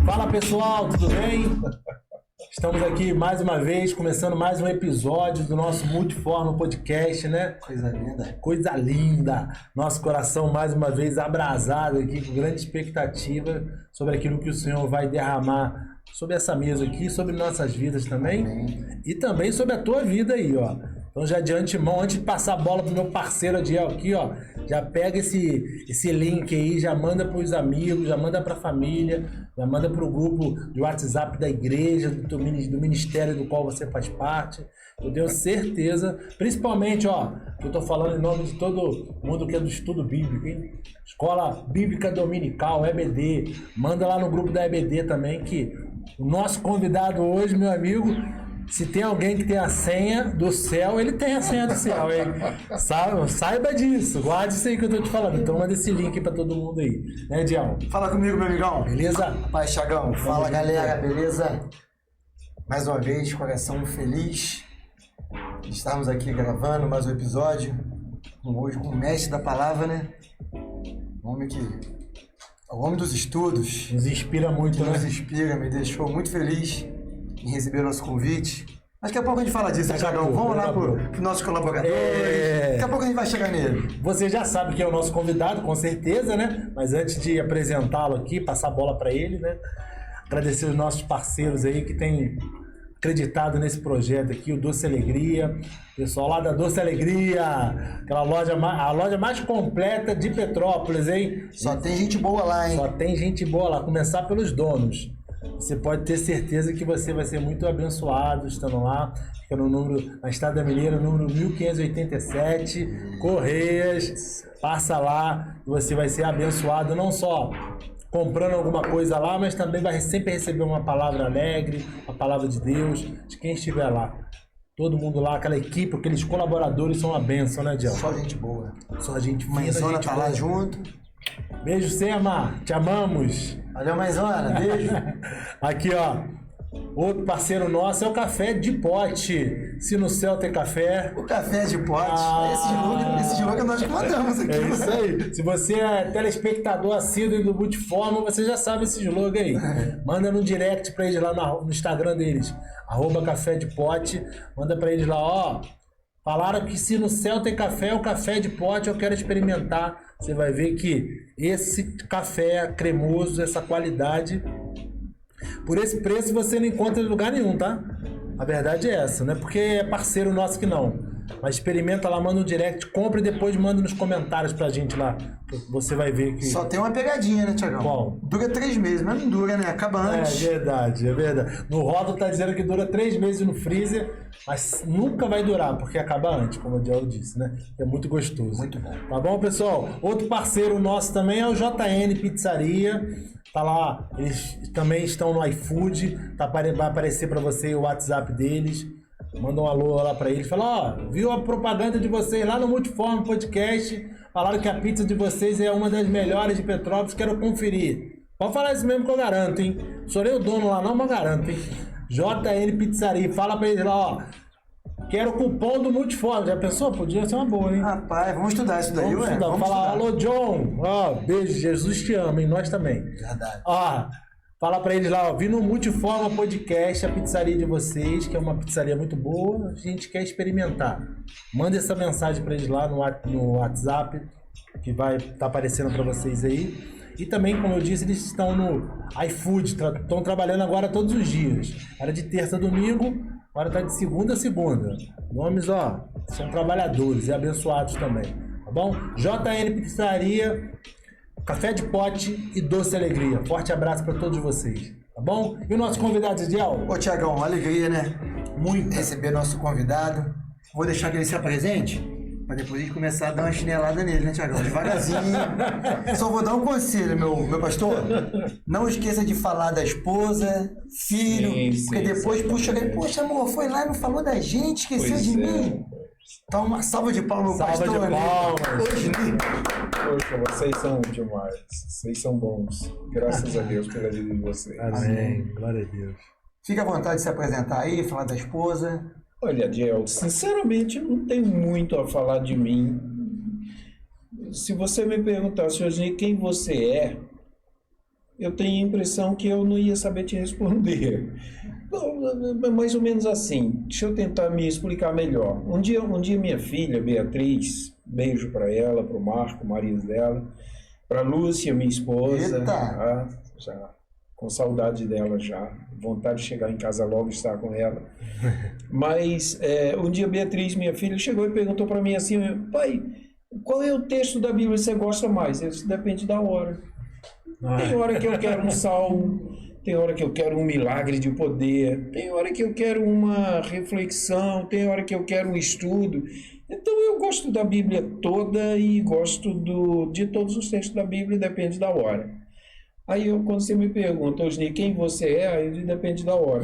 Fala pessoal, tudo bem? Estamos aqui mais uma vez, começando mais um episódio do nosso Multiforma Podcast, né? Coisa linda. Coisa linda! Nosso coração mais uma vez abrasado aqui, com grande expectativa sobre aquilo que o Senhor vai derramar sobre essa mesa aqui, sobre nossas vidas também. Amém. E também sobre a tua vida aí, ó. Então já de antemão, antes de passar a bola pro meu parceiro Adiel aqui, ó, já pega esse link aí, já manda pros amigos, já manda pra família, já manda pro grupo de WhatsApp da igreja, do ministério do qual você faz parte. Eu tenho certeza, principalmente, ó, que eu tô falando em nome de todo mundo que é do estudo bíblico, hein? Escola Bíblica Dominical, EBD, manda lá no grupo da EBD também, que o nosso convidado hoje, meu amigo, se tem alguém que tem a senha do céu, ele tem a senha do céu, hein? Saiba disso, guarde isso aí que eu tô te falando. Então manda esse link pra todo mundo aí, né, Diel? Fala comigo, meu amigão. Beleza? Paz, Thiagão. Fala, galera, beleza? Mais uma vez, coração feliz. Estamos aqui gravando mais um episódio. Hoje com o mestre da palavra, né? O homem dos estudos. Nos inspira muito, Que né? nos inspira, me deixou muito feliz em receber o nosso convite. Daqui a pouco a gente fala disso, né, Thiagão? Vamos lá pro nosso colaborador. Daqui a pouco a gente vai chegar nele. Você já sabe quem é o nosso convidado, com certeza, né? Mas antes de apresentá-lo aqui, passar a bola para ele, né? Agradecer os nossos parceiros aí que têm acreditado nesse projeto aqui, o Doce Alegria, pessoal lá da Doce Alegria, aquela loja, a loja mais completa de Petrópolis, hein? Só tem gente boa lá, hein? Só tem gente boa lá, começar pelos donos. Você pode ter certeza que você vai ser muito abençoado estando lá. Fica no número, na Estrada Mineira, número 1587, Correias. Passa lá e você vai ser abençoado, não só comprando alguma coisa lá, mas também vai sempre receber uma palavra alegre, a palavra de Deus, de quem estiver lá. Todo mundo lá, aquela equipe, aqueles colaboradores são uma bênção, né, Diel? Só gente boa. Só gente fina, Mãezona gente tá lá boa. junto. Beijo, Sema, te amamos. Valeu, mãezona. Beijo. Aqui, ó. Outro parceiro nosso é o Café de Pote. Se no céu tem café. O café de pote. Esse slogan nós que mandamos aqui. É isso aí. Se você é telespectador assíduo do Multiforma, você já sabe esse slogan aí. Manda no direct pra eles lá no Instagram deles. @Café de Pote. Manda pra eles lá, ó. Falaram que se no céu tem café, o Café de Pote eu quero experimentar. Você vai ver que esse café cremoso, essa qualidade, por esse preço você não encontra em lugar nenhum, tá? A verdade é essa, não é porque é parceiro nosso que não. Mas experimenta lá, manda um direct, compra e depois manda nos comentários pra gente lá. Você vai ver que... Só tem uma pegadinha, né, Thiagão? Qual? Dura 3 meses, mas não dura, né? Acaba antes. É verdade, é verdade. No rótulo tá dizendo que dura 3 meses no freezer, mas nunca vai durar, porque acaba antes, como o Diel disse, né? É muito gostoso. Muito bom. Tá bom, pessoal? Outro parceiro nosso também é o JN Pizzaria. Tá lá, eles também estão no iFood. Vai aparecer para você o WhatsApp deles. Manda um alô lá para eles. Fala, ó, viu a propaganda de vocês lá no Multiforma Podcast. Falaram que a pizza de vocês é uma das melhores de Petrópolis. Quero conferir. Pode falar isso mesmo que eu garanto, hein? Sou eu o dono lá, não, mas garanto, hein? JN Pizzaria. Fala para eles lá, ó. Quero o cupom do Multiforma. Já pensou? Podia ser uma boa, hein? Rapaz, vamos estudar isso daí, Vamos ué. estudar. Vamos Fala, estudar. alô, John. Ó, beijo, Jesus te ama, e nós também. Verdade. Ó, fala pra eles lá, ó, vi no Multiforma Podcast, a pizzaria de vocês, que é uma pizzaria muito boa, a gente quer experimentar. Manda essa mensagem pra eles lá no WhatsApp, que vai estar aparecendo pra vocês aí. E também, como eu disse, eles estão no iFood, estão trabalhando agora todos os dias. Era de terça a domingo, agora tá de segunda a segunda. Nomes, ó, são trabalhadores e abençoados também, tá bom? JN Pizzaria, Café de Pote e Doce Alegria. Forte abraço para todos vocês, tá bom? E o nosso convidado, Diel? Ô, Thiagão, uma alegria, né? Muito. Receber nosso convidado. Vou deixar que ele se apresente, pra depois a gente começar a dar uma chinelada nele, né, Thiagão? Devagarzinho. Só vou dar um conselho, meu pastor. Não esqueça de falar da esposa, filho, Sim, porque depois puxa ele. Poxa, amor, foi lá e não falou da gente, esqueceu Pois de é. mim. Então, uma salva de palmas, meu Salva pastor. de né? palmas. Hoje, Poxa, vocês são demais. Vocês são bons. Graças a Deus pela vida de vocês. Amém. Glória a Deus. fica à vontade de se apresentar aí, falar da esposa. Olha, Diel, sinceramente não tenho muito a falar de mim. Se você me perguntasse hoje quem você é, eu tenho a impressão que eu não ia saber te responder. Mais ou menos assim. Deixa eu tentar me explicar melhor. Um dia minha filha, Beatriz, beijo para ela, para o Marco, o marido dela, para Lúcia, minha esposa, já com saudade dela já, vontade de chegar em casa logo e estar com ela. Mas um dia Beatriz, minha filha, chegou e perguntou para mim assim: pai, qual é o texto da Bíblia que você gosta mais? Eu disse: depende da hora. Tem hora que eu quero um salmo, tem hora que eu quero um milagre de poder, tem hora que eu quero uma reflexão, tem hora que eu quero um estudo. Então eu gosto da Bíblia toda e gosto de todos os textos da Bíblia, depende da hora. Aí quando você me pergunta, Osni, quem você é? Aí eu digo: depende da hora.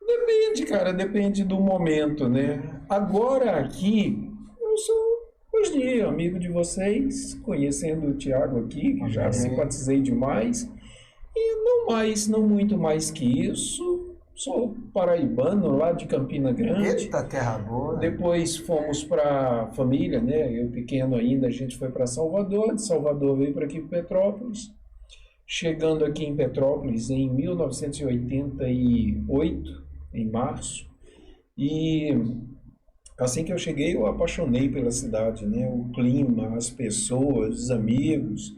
Depende, cara, depende do momento, né? Agora aqui, eu sou Osni, amigo de vocês, conhecendo o Tiago aqui, que já simpatizei demais. E não muito mais que isso. Sou paraibano, lá de Campina Grande. Eita, terra boa. Depois fomos para a família, né? Eu pequeno ainda, a gente foi para Salvador. De Salvador veio para aqui, Petrópolis. Chegando aqui em Petrópolis em 1988, em março. E assim que eu cheguei, eu apaixonei pela cidade, né? O clima, as pessoas, os amigos.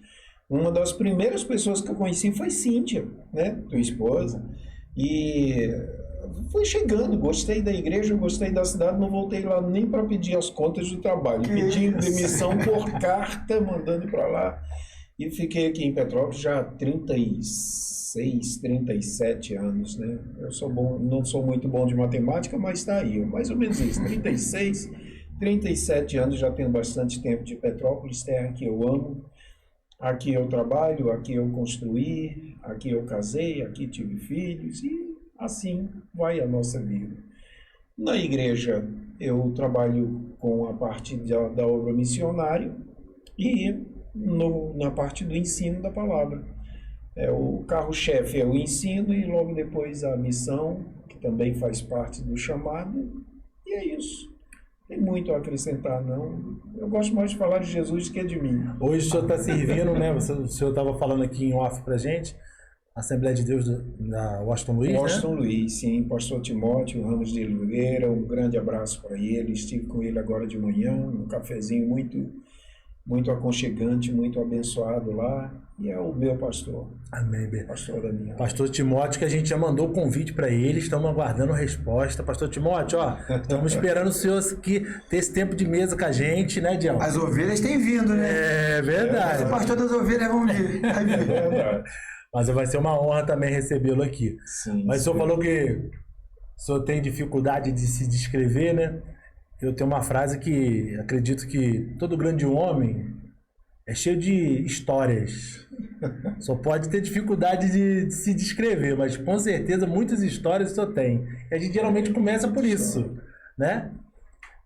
Uma das primeiras pessoas que eu conheci foi Cíntia, né? Tua esposa. E fui chegando, gostei da igreja, gostei da cidade, não voltei lá nem para pedir as contas do trabalho. Pedi demissão por carta, mandando para lá. E fiquei aqui em Petrópolis já há 36, 37 anos, né? Eu não sou muito bom de matemática, mas está aí, mais ou menos isso, 36, 37 anos, já tenho bastante tempo de Petrópolis, terra que eu amo. Aqui eu trabalho, aqui eu construí, aqui eu casei, aqui tive filhos e assim vai a nossa vida. Na igreja eu trabalho com a parte da obra missionária e na parte do ensino da palavra. O carro-chefe é o ensino e logo depois a missão, que também faz parte do chamado, e é isso. Tem muito a acrescentar, não. Eu gosto mais de falar de Jesus que de mim. Hoje o senhor está servindo, né? O senhor estava falando aqui em off pra gente, Assembleia de Deus da Washington Luiz, Washington Luiz, sim. Pastor Timóteo Ramos de Oliveira, um grande abraço para ele. Estive com ele agora de manhã, um cafezinho muito aconchegante, muito abençoado lá. E é o meu pastor. Amém. Pastor da minha. Pastor Timóteo, que a gente já mandou o convite para ele, estamos aguardando a resposta. Pastor Timóteo, estamos esperando o senhor aqui ter esse tempo de mesa com a gente, né, Dião? As ovelhas têm vindo, né? É verdade. O pastor das ovelhas vão vir. É verdade. Mas vai ser uma honra também recebê-lo aqui. Sim, Mas o senhor falou que o senhor tem dificuldade de se descrever, né? Eu tenho uma frase que acredito que todo grande homem é cheio de histórias. Só pode ter dificuldade de se descrever, mas com certeza muitas histórias só tem. E a gente geralmente começa por isso, né?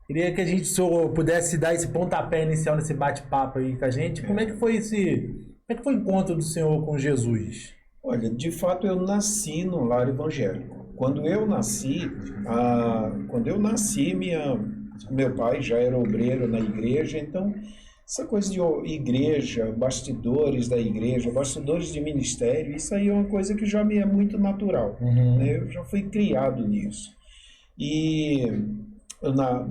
Queria que o senhor pudesse dar esse pontapé inicial nesse bate-papo aí com a gente. Como é que foi o encontro do senhor com Jesus? Olha, de fato eu nasci num lar evangélico. Quando eu nasci, meu pai já era obreiro na igreja, então essa coisa de igreja, bastidores da igreja, bastidores de ministério, isso aí é uma coisa que já me é muito natural. Né? Eu já fui criado nisso. E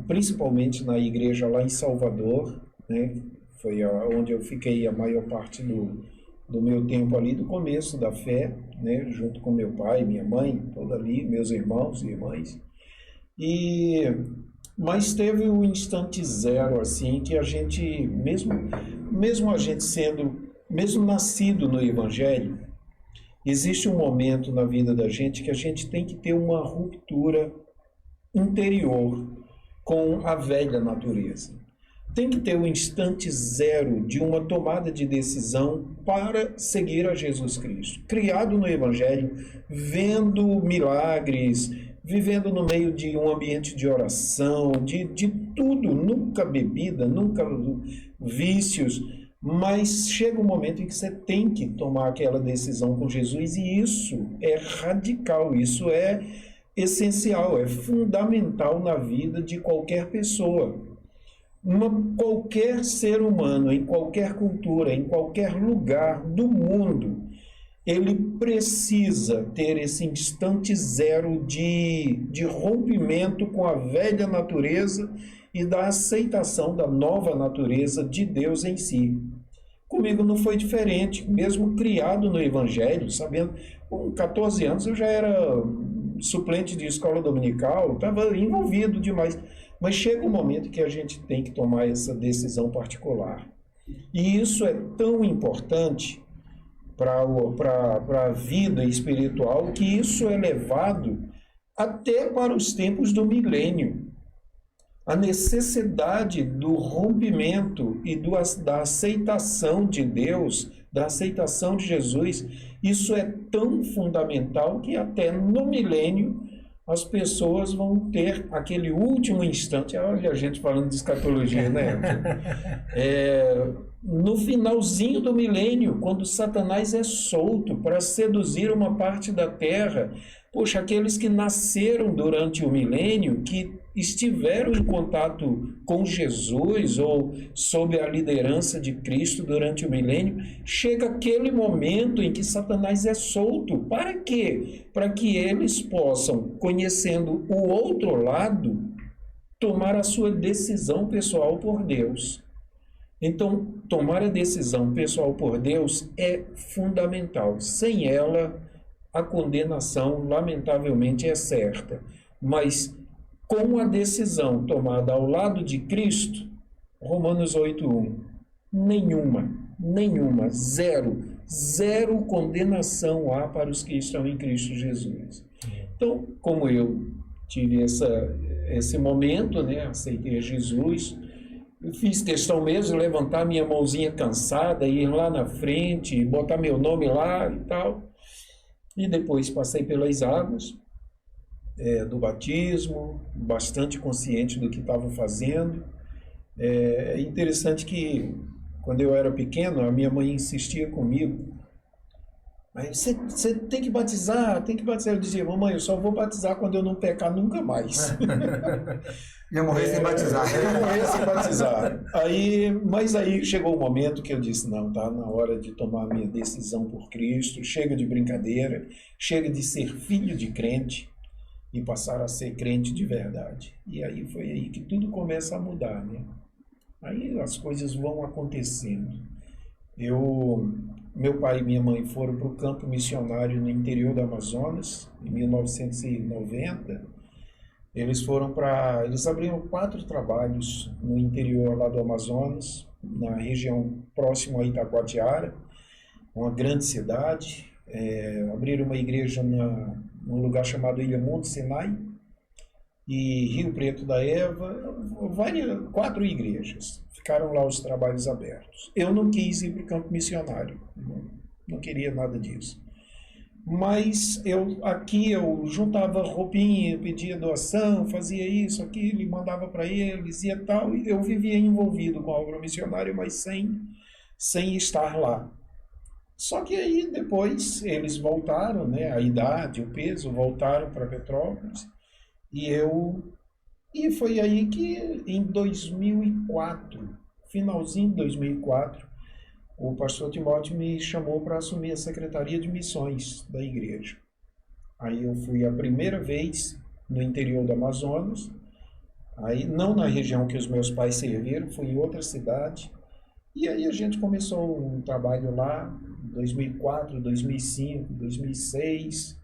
principalmente na igreja lá em Salvador, né? Foi onde eu fiquei a maior parte do meu tempo ali, do começo da fé, né? Junto com meu pai, minha mãe, todos ali, meus irmãos e irmãs. Mas teve um instante zero, assim, que a gente, mesmo a gente mesmo nascido no Evangelho, existe um momento na vida da gente que a gente tem que ter uma ruptura interior com a velha natureza. Tem que ter um instante zero de uma tomada de decisão para seguir a Jesus Cristo. Criado no Evangelho, vendo milagres, vivendo no meio de um ambiente de oração, de tudo, nunca bebida, nunca vícios, mas chega um momento em que você tem que tomar aquela decisão com Jesus e isso é radical, isso é essencial, é fundamental na vida de qualquer pessoa. Qualquer ser humano, em qualquer cultura, em qualquer lugar do mundo, ele precisa ter esse instante zero de rompimento com a velha natureza e da aceitação da nova natureza de Deus em si. Comigo não foi diferente, mesmo criado no Evangelho, sabendo, com 14 anos eu já era suplente de escola dominical, estava envolvido demais. Mas chega um momento que a gente tem que tomar essa decisão particular. E isso é tão importante para a vida espiritual que isso é levado até para os tempos do milênio. A necessidade do rompimento e da aceitação de Deus, da aceitação de Jesus, isso é tão fundamental que até no milênio as pessoas vão ter aquele último instante. Olha a gente falando de escatologia, né? No finalzinho do milênio, quando Satanás é solto para seduzir uma parte da terra, poxa, aqueles que nasceram durante o milênio, que estiveram em contato com Jesus ou sob a liderança de Cristo durante o milênio, chega aquele momento em que Satanás é solto. Para quê? Para que eles possam, conhecendo o outro lado, tomar a sua decisão pessoal por Deus. Então, tomar a decisão pessoal por Deus é fundamental. Sem ela, a condenação, lamentavelmente, é certa. Mas com a decisão tomada ao lado de Cristo, Romanos 8:1, nenhuma, zero condenação há para os que estão em Cristo Jesus. Então, como eu tive esse momento, né, aceitei Jesus, eu fiz questão mesmo de levantar minha mãozinha cansada, ir lá na frente, botar meu nome lá e tal, e depois passei pelas águas, do batismo, bastante consciente do que estava fazendo. É interessante que, quando eu era pequeno, a minha mãe insistia comigo, mas você tem que batizar. Eu dizia, mamãe, eu só vou batizar quando eu não pecar nunca mais. Ia morrer sem batizar. Ia morrer sem batizar. Mas aí chegou o momento que eu disse, não, tá na hora de tomar a minha decisão por Cristo, chega de brincadeira, chega de ser filho de crente, e passar a ser crente de verdade. E aí foi aí que tudo começa a mudar, né? Aí as coisas vão acontecendo. Meu pai e minha mãe foram para o campo missionário no interior do Amazonas, em 1990. Eles abriram 4 trabalhos no interior lá do Amazonas, na região próxima a Itacoatiara, uma grande cidade. Abriram uma igreja num lugar chamado Ilha Monte Sinai e Rio Preto da Eva, 4 igrejas. Ficaram lá os trabalhos abertos. Eu não quis ir para o campo missionário, não queria nada disso. Mas aqui eu juntava roupinha, pedia doação, fazia isso, aquilo, e mandava para eles e tal. E eu vivia envolvido com a obra missionária, mas sem estar lá. Só que aí depois eles voltaram, né, a idade, o peso, voltaram para Petrópolis, e foi aí que em 2004, finalzinho de 2004, o pastor Timóteo me chamou para assumir a Secretaria de Missões da igreja. Aí eu fui a primeira vez no interior do Amazonas, aí não na região que os meus pais serviram, fui em outra cidade. E aí a gente começou um trabalho lá, 2004, 2005, 2006.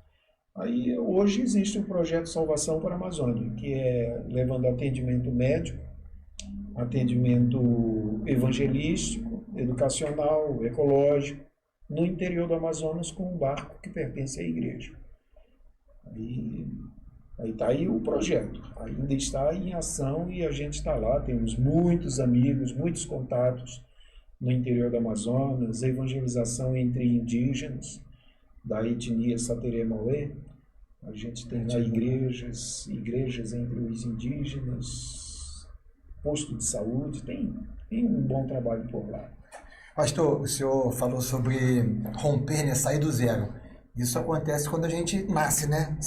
Aí hoje existe o projeto Salvação para a Amazônia, que é levando atendimento médico, atendimento evangelístico, educacional, ecológico, no interior do Amazonas com um barco que pertence à igreja. Aí está aí o projeto, ainda está em ação e a gente está lá, temos muitos amigos, muitos contatos no interior do Amazonas, evangelização entre indígenas da etnia Sateré-Maué. A gente tem lá igrejas entre os indígenas, posto de saúde, tem um bom trabalho por lá. Pastor, o senhor falou sobre romper, né, sair do zero. Isso acontece quando a gente nasce, né?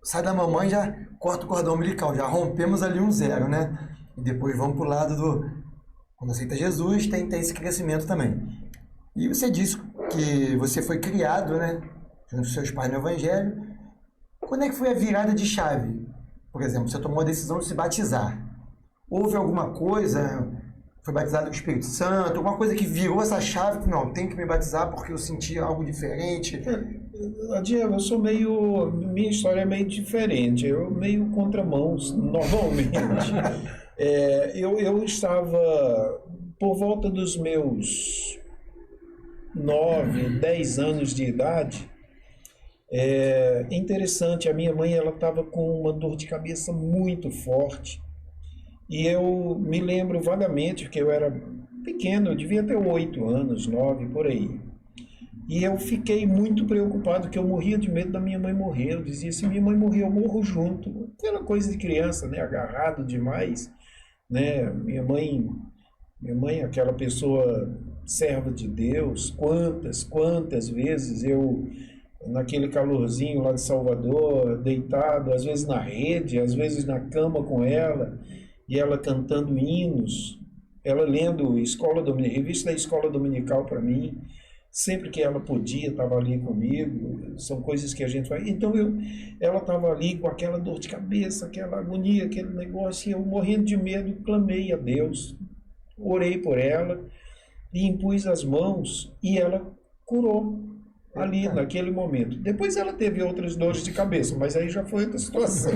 Sai da mamãe, já corta o cordão umbilical, já rompemos ali um zero, né? e depois vamos pro lado do... Quando aceita Jesus, tem esse crescimento também. E você disse que você foi criado, né, junto com seus pais no Evangelho. Quando é que foi a virada de chave? Por exemplo, você tomou a decisão de se batizar. Houve alguma coisa, foi batizado com o Espírito Santo, alguma coisa que virou essa chave, não, tem que me batizar porque eu senti algo diferente? Diego, eu sou meio... Minha história é meio diferente, eu meio contramãos, normalmente. Eu estava, por volta dos meus 9, 10 anos de idade. É interessante, a minha mãe ela estava com uma dor de cabeça muito forte e eu me lembro vagamente que eu era pequeno, eu devia ter 8 anos, 9, por aí. E eu fiquei muito preocupado, que eu morria de medo da minha mãe morrer. Eu dizia, se minha mãe morrer, eu morro junto. Aquela coisa de criança, né? Agarrado demais, né? Minha mãe, aquela pessoa serva de Deus, quantas vezes eu, naquele calorzinho lá de Salvador, deitado, às vezes na rede, às vezes na cama com ela, e ela cantando hinos, ela lendo revista da Escola Dominical para mim, sempre que ela podia, estava ali comigo, são coisas que a gente faz. Então ela estava ali com aquela dor de cabeça, aquela agonia, aquele negócio, e eu morrendo de medo, clamei a Deus, orei por ela, e impus as mãos, e ela curou. Ali, naquele momento. Depois ela teve outras dores de cabeça, mas aí já foi outra situação.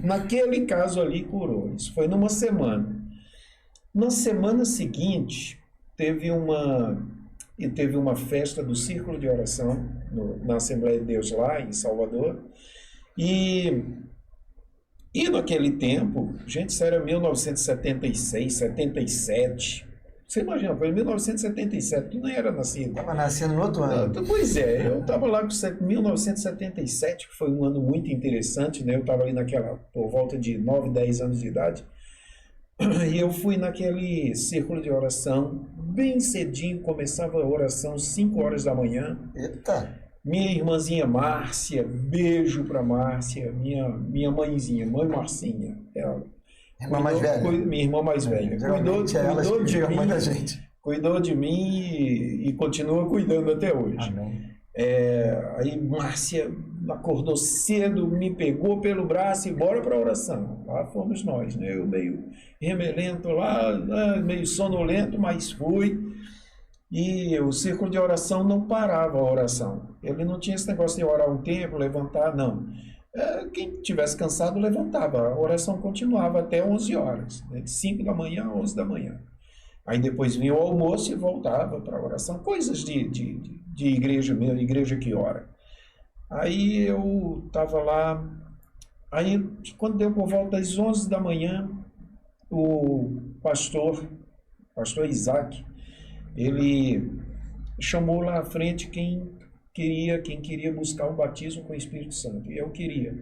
Naquele caso ali, curou. Isso foi numa semana. Na semana seguinte, teve uma festa do Círculo de Oração na Assembleia de Deus lá em Salvador. E naquele tempo, gente, isso era 1976, 77... Você imagina, foi em 1977, tu nem era nascido. Estava nascendo no outro ano. Pois é, eu estava lá com 1977, que foi um ano muito interessante, né? Eu estava ali por volta de 9, 10 anos de idade. E eu fui naquele círculo de oração, bem cedinho, começava a oração 5 horas da manhã. Eita! Minha irmãzinha Márcia, beijo para Márcia, minha mãezinha, mãe Marcinha, ela. Irmã mais velha. Minha irmã mais velha. Cuidou de mim e continua cuidando até hoje. Amém. Aí Márcia acordou cedo, me pegou pelo braço e bora para a oração. Lá fomos nós, né? Eu meio remelento lá, meio sonolento, mas fui. E o círculo de oração não parava a oração. Ele não tinha esse negócio de orar um tempo, levantar, não. Quem tivesse cansado levantava, a oração continuava até 11 horas, né? De 5 da manhã a 11 da manhã. Aí depois vinha o almoço e voltava para a oração, coisas de igreja mesmo, igreja que ora. Aí eu estava lá, aí quando deu por volta das 11 da manhã, o pastor Isaac, ele chamou lá à frente quem queria buscar o batismo com o Espírito Santo. E eu queria.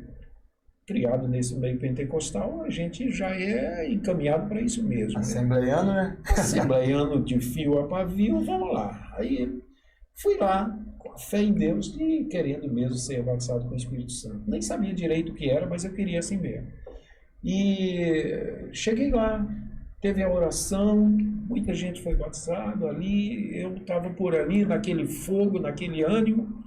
Criado nesse meio pentecostal, a gente já é encaminhado para isso mesmo. Assembleiano, né? Assembleiano de fio a pavio, vamos lá. Aí fui lá, com a fé em Deus e querendo mesmo ser batizado com o Espírito Santo. Nem sabia direito o que era, mas eu queria assim mesmo. E cheguei lá, teve a oração, muita gente foi batizada ali, eu estava por ali, naquele fogo, naquele ânimo,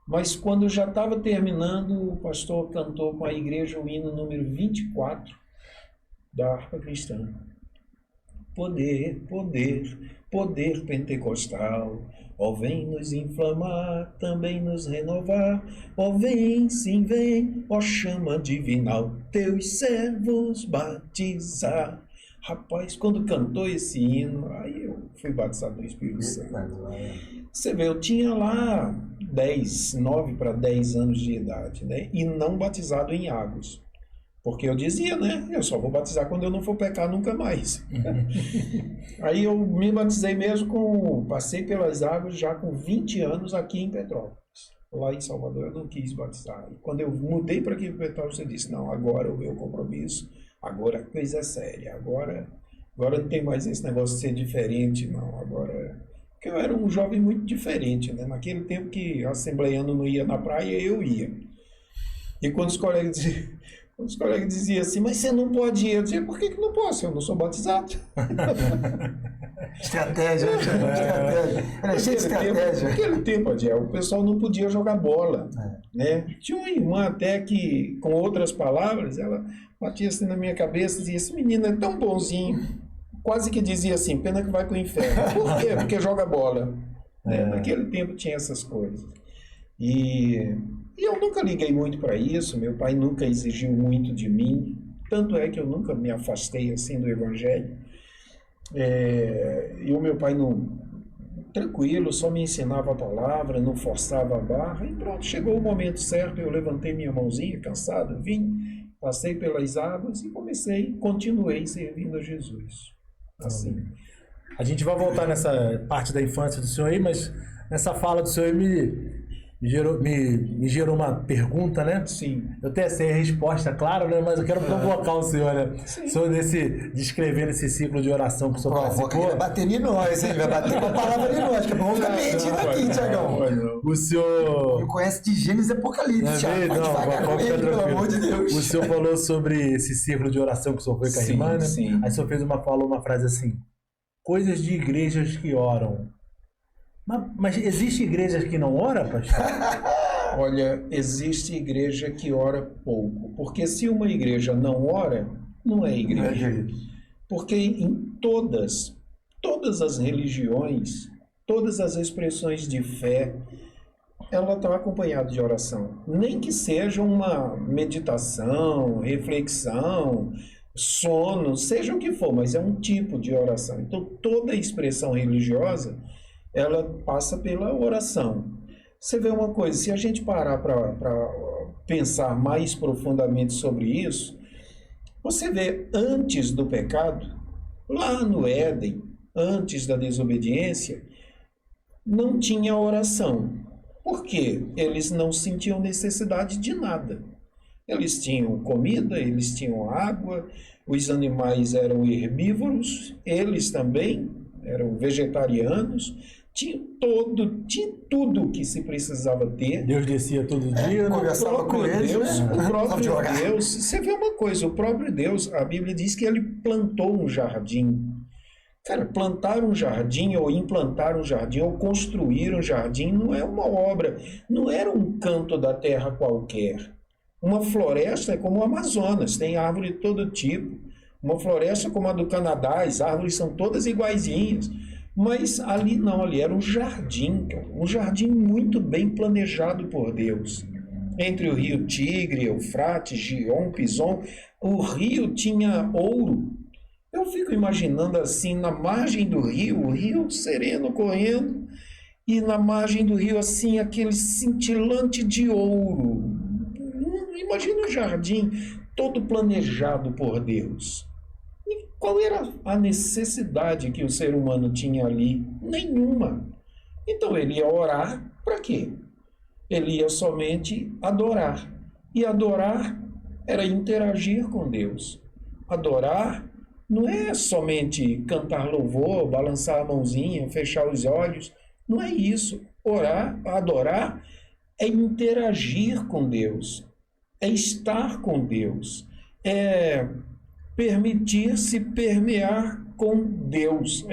mas quando já estava terminando, o pastor cantou com a igreja o hino número 24 da harpa cristã. Poder, poder, poder pentecostal, ó vem nos inflamar, também nos renovar, ó vem, sim vem, ó chama divinal, teus servos batizar. Rapaz, quando cantou esse hino, aí eu fui batizado no Espírito Santo. Você vê, eu tinha lá 9 para 10 anos de idade, né? E não batizado em águas. Porque eu dizia, né? Eu só vou batizar quando eu não for pecar nunca mais. Aí eu me batizei mesmo passei pelas águas já com 20 anos aqui em Petrópolis. Lá em Salvador eu não quis batizar. E quando eu mudei para aqui em Petrópolis, eu disse, não, agora o meu compromisso, agora a coisa é séria, agora não tem mais esse negócio de ser diferente, não, agora... Porque eu era um jovem muito diferente, né? Naquele tempo que assembleiano não ia na praia, eu ia. E quando os colegas diziam, Os colegas diziam assim, mas você não pode ir. Eu dizia, por que não posso? Eu não sou batizado. Estratégia. Era cheio de estratégia. Naquele tempo, Adiel, o pessoal não podia jogar bola. Né? Tinha uma irmã até que, com outras palavras, ela batia assim na minha cabeça e dizia, esse menino é tão bonzinho. Quase que dizia assim, pena que vai pro inferno. Por quê? Porque joga bola. Naquele tempo tinha essas coisas. E eu nunca liguei muito para isso, meu pai nunca exigiu muito de mim, tanto é que eu nunca me afastei assim do Evangelho. E o meu pai tranquilo, só me ensinava a palavra, não forçava a barra, e pronto, chegou o momento certo, eu levantei minha mãozinha, cansado, vim, passei pelas águas e continuei servindo a Jesus. Assim. A gente vai voltar nessa parte da infância do senhor aí, mas nessa fala do senhor aí me gerou uma pergunta, né? Sim. Eu até sei a resposta, claro, né? Mas eu quero provocar o senhor, né? Sim. O senhor descrevendo esse ciclo de oração que o senhor participou. Vai bater em nós, hein? Vai bater uma palavra em nós, que vamos ficar mentindo aqui, Tiagão. O senhor... Me conhece de Gênesis e Apocalipse, Tiago. Pelo amor de Deus. O senhor falou sobre esse ciclo de oração que o senhor foi com a irmã, né? Sim. Aí o senhor falou uma frase assim, coisas de igrejas que oram. Mas existe igrejas que não oram, pastor? Olha, existe igreja que ora pouco. Porque se uma igreja não ora, não é igreja. Porque em todas as religiões, todas as expressões de fé, ela está acompanhada de oração. Nem que seja uma meditação, reflexão, sono, seja o que for, mas é um tipo de oração. Então, toda expressão religiosa, ela passa pela oração. Você vê uma coisa, se a gente parar para pensar mais profundamente sobre isso, você vê antes do pecado, lá no Éden, antes da desobediência, não tinha oração. Por quê? Eles não sentiam necessidade de nada. Eles tinham comida, eles tinham água, os animais eram herbívoros, eles também eram vegetarianos, tinha tudo que se precisava ter. Deus descia todo dia, conversava com eles. O próprio Deus, você vê uma coisa, o próprio Deus, a Bíblia diz que ele plantou um jardim. Cara, plantar um jardim, ou implantar um jardim, ou construir um jardim, não é uma obra, não era um canto da terra qualquer. Uma floresta é como o Amazonas, tem árvore de todo tipo. Uma floresta como a do Canadá, as árvores são todas iguaizinhas. Mas ali não, ali era um jardim, um jardim muito bem planejado por Deus. Entre o rio Tigre, Eufrates, Gion, Pison, o rio tinha ouro. Eu fico imaginando assim, na margem do rio, o rio sereno correndo, e na margem do rio assim, aquele cintilante de ouro. Imagina o jardim todo planejado por Deus. Qual era a necessidade que o ser humano tinha ali? Nenhuma. Então ele ia orar para quê? Ele ia somente adorar. E adorar era interagir com Deus. Adorar não é somente cantar louvor, balançar a mãozinha, fechar os olhos. Não é isso. Orar, adorar é interagir com Deus. É estar com Deus. É permitir-se permear com Deus,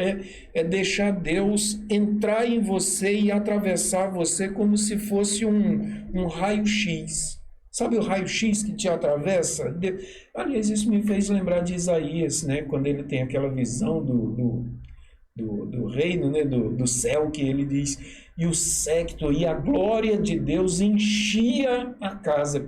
é deixar Deus entrar em você e atravessar você como se fosse um raio-x. Sabe o raio-x que te atravessa? Aliás, isso me fez lembrar de Isaías, né? Quando ele tem aquela visão do reino, né? do céu, que ele diz, e o séquito e a glória de Deus enchia a casa.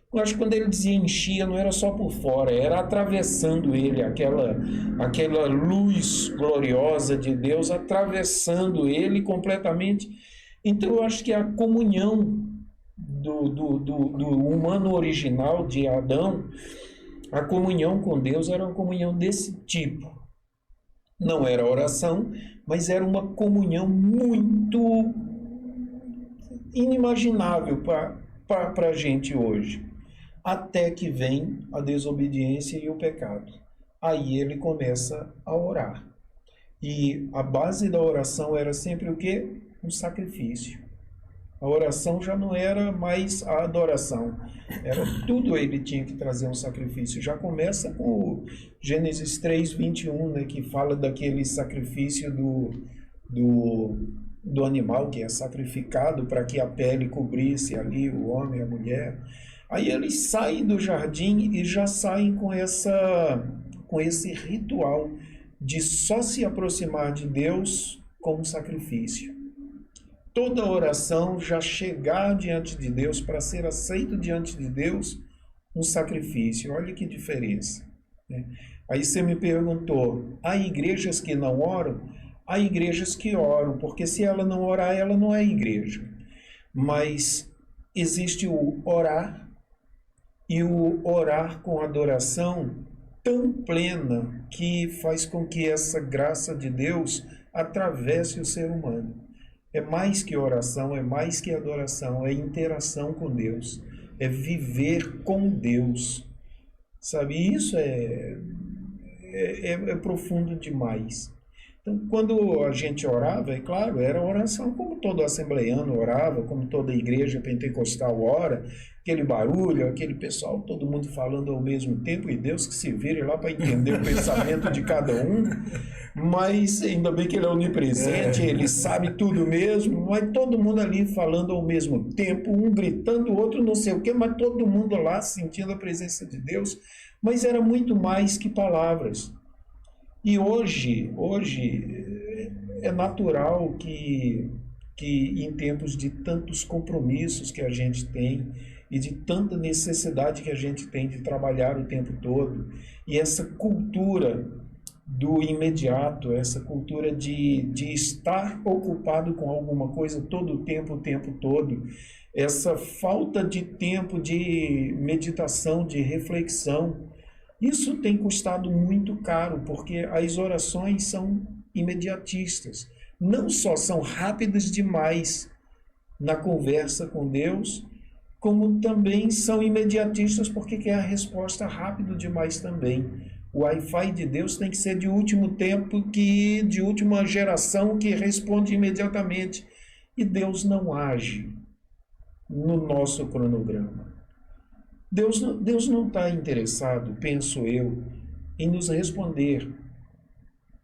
Eu acho que quando ele dizia enchia, não era só por fora, era atravessando ele, aquela luz gloriosa de Deus atravessando ele completamente. Então eu acho que a comunhão do humano original, de Adão, a comunhão com Deus era uma comunhão desse tipo. Não era oração, mas era uma comunhão muito inimaginável para a gente hoje. Até que vem a desobediência e o pecado. Aí ele começa a orar. E a base da oração era sempre o quê? Um sacrifício. A oração já não era mais a adoração. Era tudo, ele tinha que trazer um sacrifício. Já começa com o Gênesis 3:21, né, que fala daquele sacrifício do animal que é sacrificado para que a pele cobrisse ali o homem e a mulher. Aí eles saem do jardim e já saem com esse ritual de só se aproximar de Deus com um sacrifício. Toda oração já chegar diante de Deus, para ser aceito diante de Deus, um sacrifício. Olha que diferença, né? Aí você me perguntou, há igrejas que não oram? Há igrejas que oram, porque se ela não orar, ela não é igreja. Mas existe o orar, e o orar com adoração tão plena que faz com que essa graça de Deus atravesse o ser humano. É mais que oração, é mais que adoração, é interação com Deus, é viver com Deus. Sabe, isso é profundo demais. Então, quando a gente orava, é claro, era oração como todo assembleiano orava, como toda igreja pentecostal ora, aquele barulho, aquele pessoal, todo mundo falando ao mesmo tempo, e Deus que se vire lá para entender o pensamento de cada um, mas ainda bem que ele é onipresente, ele sabe tudo mesmo, mas todo mundo ali falando ao mesmo tempo, um gritando, o outro não sei o quê, mas todo mundo lá sentindo a presença de Deus, mas era muito mais que palavras. E hoje é natural que em tempos de tantos compromissos que a gente tem e de tanta necessidade que a gente tem de trabalhar o tempo todo, e essa cultura do imediato, essa cultura de estar ocupado com alguma coisa todo o tempo todo, essa falta de tempo de meditação, de reflexão, isso tem custado muito caro, porque as orações são imediatistas. Não só são rápidas demais na conversa com Deus, como também são imediatistas porque quer a resposta rápido demais também. O Wi-Fi de Deus tem que ser de último tempo, de última geração, que responde imediatamente. E Deus não age no nosso cronograma. Deus não está interessado, penso eu, em nos responder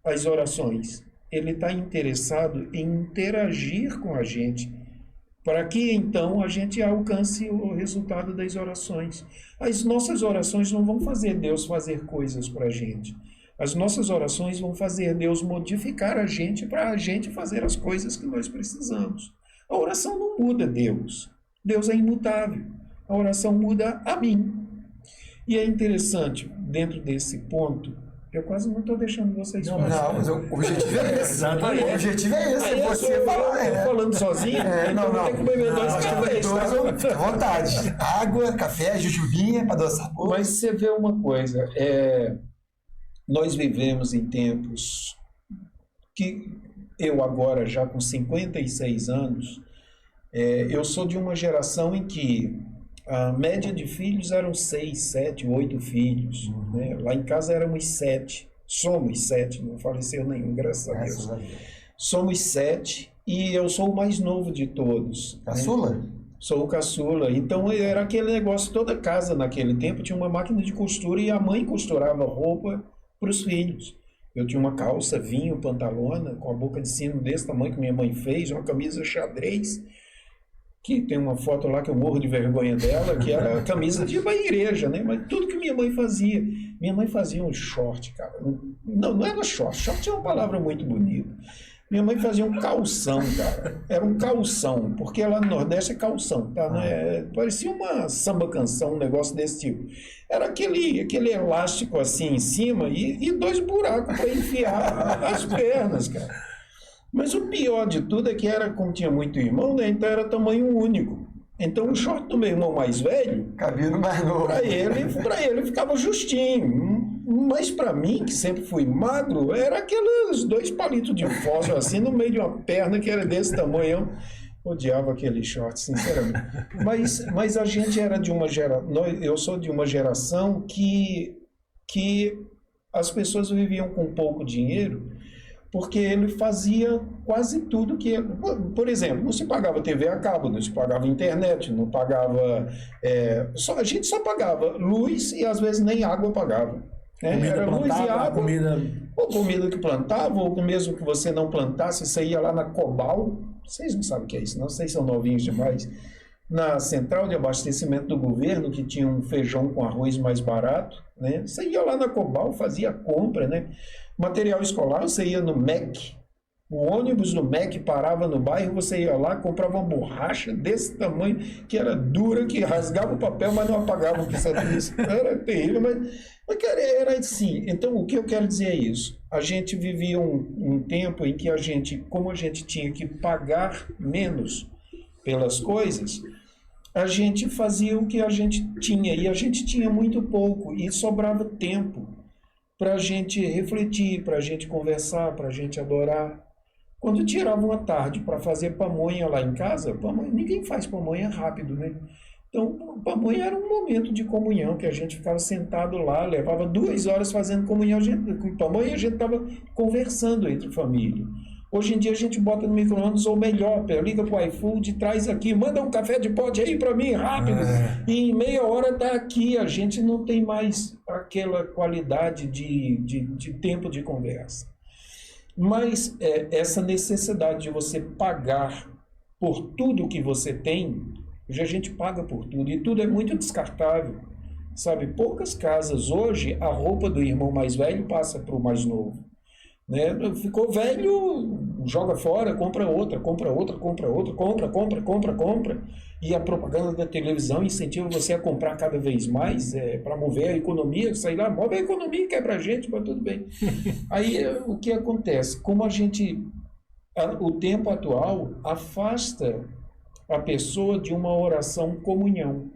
às orações. Ele está interessado em interagir com a gente, para que então a gente alcance o resultado das orações. As nossas orações não vão fazer Deus fazer coisas para a gente. As nossas orações vão fazer Deus modificar a gente para a gente fazer as coisas que nós precisamos. A oração não muda Deus. Deus é imutável. A oração muda a mim. E é interessante, dentro desse ponto, eu quase não estou deixando vocês falarem. Não, mas o objetivo é esse. Exatamente. O objetivo é esse, é você falar. Eu falando sozinho, não. Tem que beber dois cafés. Fica à vontade. Água, café, jujubinha, para dar sabor. Mas você vê uma coisa, nós vivemos em tempos que eu agora, já com 56 anos, eu sou de uma geração em que a média de filhos eram 6, 7, 8 filhos. Né? Lá em casa éramos 7. Somos 7, não faleceu nenhum, graças a Deus. Somos 7 e eu sou o mais novo de todos. Caçula? Né? Sou o caçula. Então era aquele negócio, toda casa naquele tempo tinha uma máquina de costura e a mãe costurava roupa para os filhos. Eu tinha uma calça, vinho, pantalona, com a boca de sino desse tamanho que minha mãe fez, uma camisa xadrez, que tem uma foto lá que eu morro de vergonha dela, que era a camisa de ir para a igreja, né? Mas tudo que minha mãe fazia um short, cara. Não era short. Short é uma palavra muito bonita. Minha mãe fazia um calção, cara. Era um calção, porque lá no Nordeste é calção, tá? Parecia uma samba canção, um negócio desse tipo. Era aquele elástico assim em cima e 2 buracos para enfiar as pernas, cara. Mas o pior de tudo é que como tinha muito irmão, né? Então era tamanho único. Então o short do meu irmão mais velho, cabia no mais novo. Para ele ficava justinho. Mas para mim, que sempre fui magro, era aqueles 2 palitos de fósforo assim no meio de uma perna que era desse tamanho. Eu odiava aquele short, sinceramente. Mas a gente era de uma geração, eu sou de uma geração que as pessoas viviam com pouco dinheiro, porque ele fazia quase tudo que... Por exemplo, não se pagava TV a cabo, não se pagava internet, não pagava... a gente só pagava luz e às vezes nem água pagava. Né? Era luz e água, ou comida que plantava, ou mesmo que você não plantasse, você ia lá na Cobal, vocês não sabem o que é isso, não, vocês são novinhos demais, na central de abastecimento do governo, que tinha um feijão com arroz mais barato, né? Você ia lá na Cobal, fazia compra, né? Material escolar, você ia no MEC, o ônibus do MEC parava no bairro, você ia lá, comprava uma borracha desse tamanho, que era dura, que rasgava o papel, mas não apagava o serviço. Era terrível, mas cara, era assim. Então, o que eu quero dizer é isso. A gente vivia um tempo em que a gente, como a gente tinha que pagar menos pelas coisas, a gente fazia o que a gente tinha, e a gente tinha muito pouco, e sobrava tempo para a gente refletir, para a gente conversar, para a gente adorar. Quando tirava uma tarde para fazer pamonha lá em casa, ninguém faz pamonha rápido, né? Então, pamonha era um momento de comunhão, que a gente ficava sentado lá, levava 2 horas fazendo comunhão, com pamonha, a gente estava conversando entre família. Hoje em dia a gente bota no micro-ondas, ou melhor, liga para o iFood, traz aqui, manda um café de pote aí para mim, rápido, e em meia hora está aqui. A gente não tem mais aquela qualidade de tempo de conversa. Mas essa necessidade de você pagar por tudo que você tem, hoje a gente paga por tudo, e tudo é muito descartável, sabe? Poucas casas hoje, a roupa do irmão mais velho passa para o mais novo. Né? Ficou velho, joga fora, compra outra, compra. E a propaganda da televisão incentiva você a comprar cada vez mais, para mover a economia, sair lá, move a economia, quebra a gente, mas tudo bem. Aí o que acontece? Como o tempo atual afasta a pessoa de uma oração comunhão.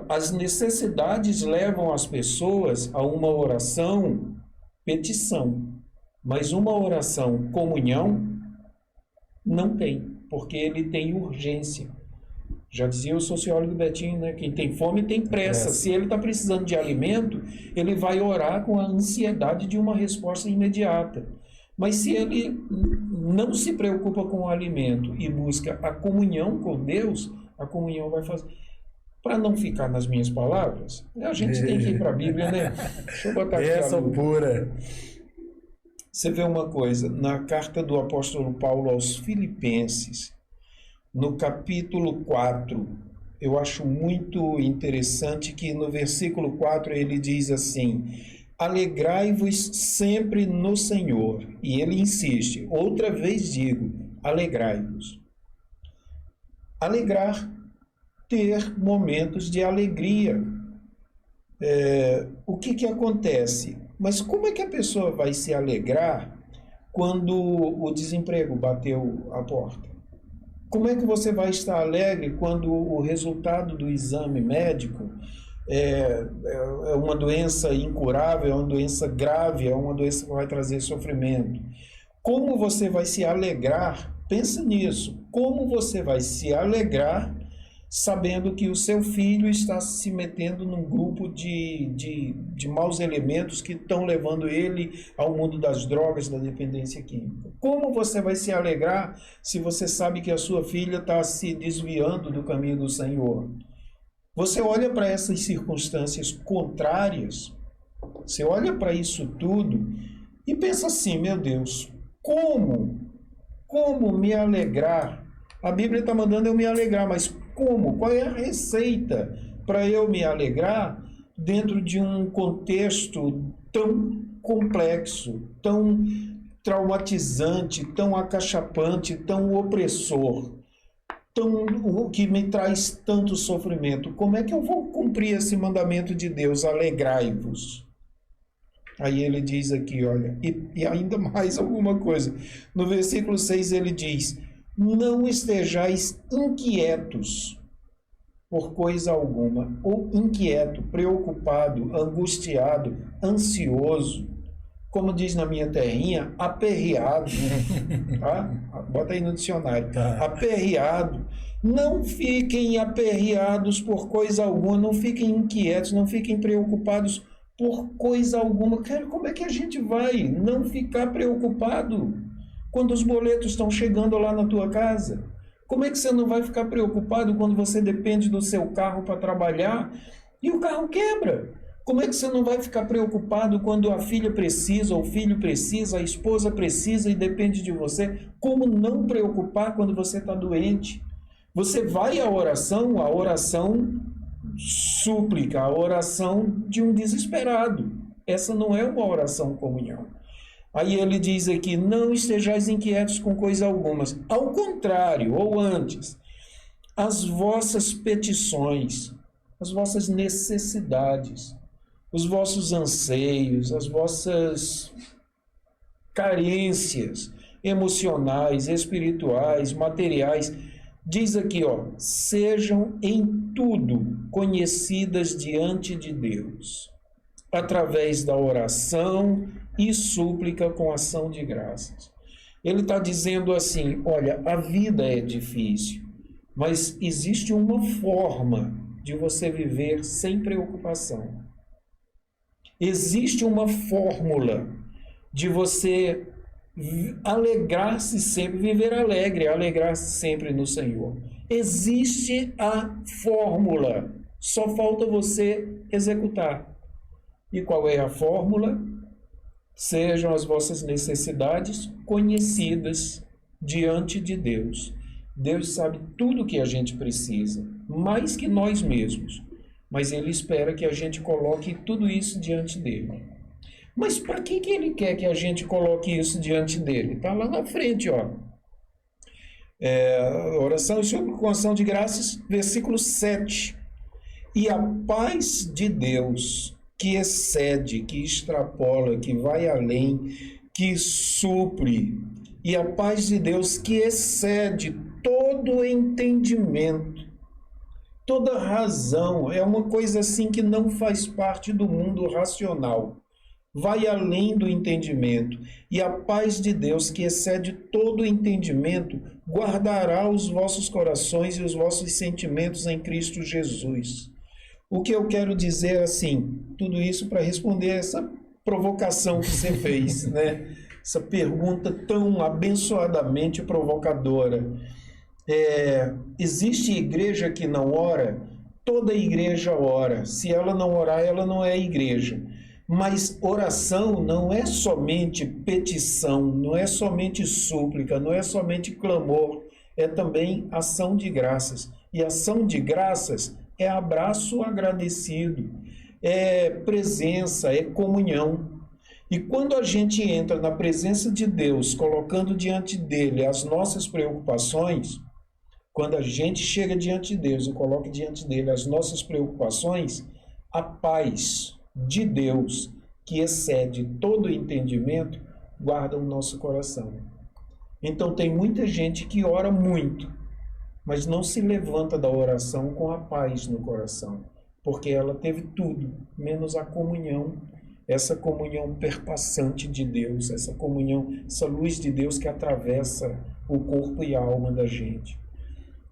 As necessidades levam as pessoas a uma oração petição, mas uma oração comunhão não tem, porque ele tem urgência. Já dizia o sociólogo Betinho, né? Quem tem fome tem pressa. Se ele está precisando de alimento, ele vai orar com a ansiedade de uma resposta imediata. Mas se ele não se preocupa com o alimento e busca a comunhão com Deus, a comunhão vai fazer. Para não ficar nas minhas palavras, a gente tem que ir para a Bíblia, né? Deixa eu botar aqui essa pura. Você vê uma coisa, na carta do apóstolo Paulo aos Filipenses, no capítulo 4, eu acho muito interessante que no versículo 4 ele diz assim: alegrai-vos sempre no Senhor. E ele insiste, outra vez digo, alegrai-vos. Alegrar, ter momentos de alegria. O que acontece? Mas como é que a pessoa vai se alegrar quando o desemprego bateu a porta? Como é que você vai estar alegre quando o resultado do exame médico é uma doença incurável, é uma doença grave, é uma doença que vai trazer sofrimento? Como você vai se alegrar? Pensa nisso. Como você vai se alegrar sabendo que o seu filho está se metendo num grupo de maus elementos que estão levando ele ao mundo das drogas, da dependência química? Como você vai se alegrar se você sabe que a sua filha está se desviando do caminho do Senhor? Você olha para essas circunstâncias contrárias, você olha para isso tudo e pensa assim: meu Deus, como me alegrar? A Bíblia está mandando eu me alegrar, mas como? Qual é a receita para eu me alegrar dentro de um contexto tão complexo, tão traumatizante, tão acachapante, tão opressor, que me traz tanto sofrimento? Como é que eu vou cumprir esse mandamento de Deus? Alegrai-vos. Aí ele diz aqui, olha, e ainda mais alguma coisa. No versículo 6 ele diz: não estejais inquietos por coisa alguma, ou inquieto, preocupado, angustiado, ansioso, como diz na minha terrinha, aperreado, tá? Bota aí no dicionário, aperreado. Não fiquem aperreados por coisa alguma, não fiquem inquietos, não fiquem preocupados por coisa alguma. Cara, como é que a gente vai não ficar preocupado quando os boletos estão chegando lá na tua casa? Como é que você não vai ficar preocupado quando você depende do seu carro para trabalhar e o carro quebra? Como é que você não vai ficar preocupado quando a filha precisa, ou o filho precisa, a esposa precisa e depende de você? Como não preocupar quando você está doente? Você vai à oração súplica, a oração de um desesperado. Essa não é uma oração comunhão. Aí ele diz aqui, não estejais inquietos com coisa alguma. Ao contrário, ou antes, as vossas petições, as vossas necessidades, os vossos anseios, as vossas carências emocionais, espirituais, materiais, diz aqui, sejam em tudo conhecidas diante de Deus, através da oração e súplica com ação de graças. Ele está dizendo assim, olha, a vida é difícil, mas existe uma forma de você viver sem preocupação. Existe uma fórmula de você alegrar-se sempre, viver alegre, alegrar-se sempre no Senhor. Existe a fórmula, só falta você executar. E qual é a fórmula? Sejam as vossas necessidades conhecidas diante de Deus. Deus sabe tudo o que a gente precisa, mais que nós mesmos. Mas Ele espera que a gente coloque tudo isso diante dEle. Mas para que Ele quer que a gente coloque isso diante dEle? Está lá na frente, oração e com ação de graças, versículo 7. E a paz de Deus, que excede, que extrapola, que vai além, que supre, e a paz de Deus que excede todo entendimento, toda razão, é uma coisa assim que não faz parte do mundo racional, vai além do entendimento, e a paz de Deus que excede todo entendimento guardará os vossos corações e os vossos sentimentos em Cristo Jesus. O que eu quero dizer assim, tudo isso para responder essa provocação que você fez, né? Essa pergunta tão abençoadamente provocadora. Existe igreja que não ora? Toda igreja ora. Se ela não orar, ela não é igreja. Mas oração não é somente petição, não é somente súplica, não é somente clamor, é também ação de graças. E ação de graças é abraço agradecido, é presença, é comunhão. E quando a gente entra na presença de Deus, colocando diante dele as nossas preocupações, quando a gente chega diante de Deus e coloca diante dele as nossas preocupações, a paz de Deus, que excede todo entendimento, guarda o nosso coração. Então tem muita gente que ora muito, mas não se levanta da oração com a paz no coração, porque ela teve tudo, menos a comunhão, essa comunhão perpassante de Deus, essa comunhão, essa luz de Deus que atravessa o corpo e a alma da gente.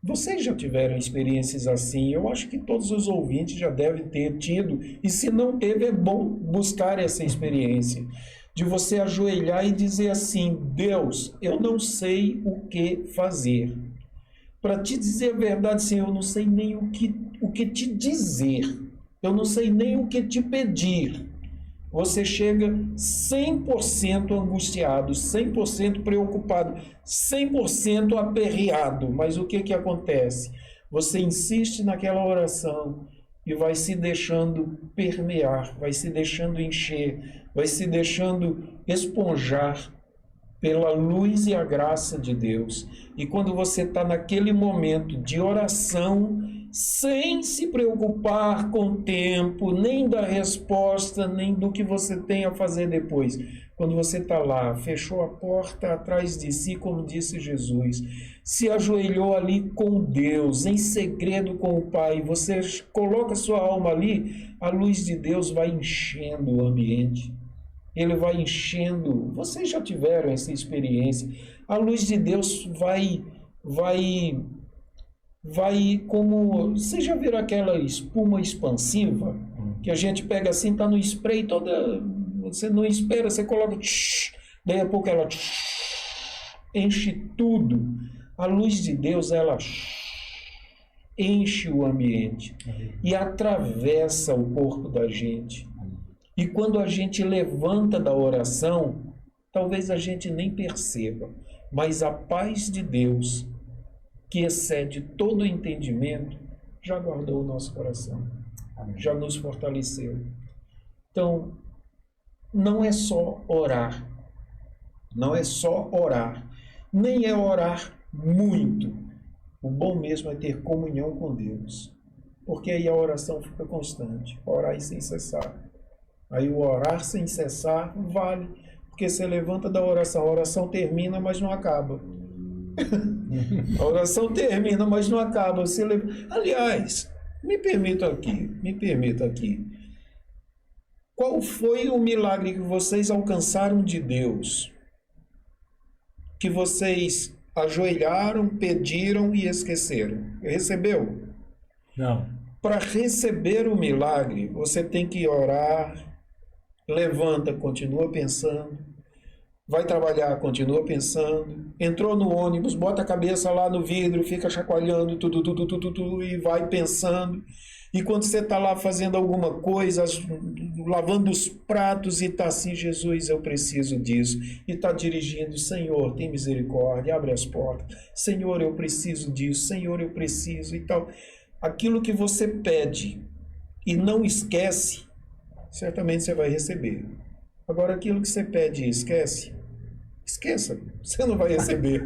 Vocês já tiveram experiências assim? Eu acho que todos os ouvintes já devem ter tido, e se não teve, é bom buscar essa experiência, de você ajoelhar e dizer assim, Deus, eu não sei o que fazer. Para te dizer a verdade, Senhor, eu não sei nem o que te dizer, eu não sei nem o que te pedir. Você chega 100% angustiado, 100% preocupado, 100% aperreado. Mas o que acontece? Você insiste naquela oração e vai se deixando permear, vai se deixando encher, vai se deixando esponjar pela luz e a graça de Deus. E quando você está naquele momento de oração, sem se preocupar com o tempo, nem da resposta, nem do que você tem a fazer depois. Quando você está lá, fechou a porta atrás de si, como disse Jesus, se ajoelhou ali com Deus, em segredo com o Pai, você coloca sua alma ali, a luz de Deus vai enchendo o ambiente. Ele vai enchendo. Vocês já tiveram essa experiência. A luz de Deus vai como... Vocês já viram aquela espuma expansiva? Que a gente pega assim, tá no spray toda, você não espera, você coloca, daí a pouco ela enche tudo. A luz de Deus, ela enche o ambiente e atravessa o corpo da gente. E quando a gente levanta da oração, talvez a gente nem perceba, mas a paz de Deus, que excede todo o entendimento, já guardou o nosso coração, já nos fortaleceu. Então, não é só orar, nem é orar muito. O bom mesmo é ter comunhão com Deus, porque aí a oração fica constante, orar sem cessar. Aí o orar sem cessar vale, porque você levanta da oração, a oração termina, mas não acaba. A oração termina, mas não acaba. Você Aliás, me permita aqui. Qual foi o milagre que vocês alcançaram de Deus? Que vocês ajoelharam, pediram e esqueceram? Recebeu? Não. Para receber o milagre, você tem que orar, levanta, continua pensando, vai trabalhar, continua pensando, entrou no ônibus, bota a cabeça lá no vidro, fica chacoalhando tudo e vai pensando. E quando você está lá fazendo alguma coisa, lavando os pratos e está assim, Jesus, eu preciso disso. E está dirigindo, Senhor, tem misericórdia, abre as portas. Senhor, eu preciso disso. Senhor, eu preciso e tal. Aquilo que você pede e não esquece, certamente você vai receber. Agora, aquilo que você pede e esquece, esqueça, você não vai receber.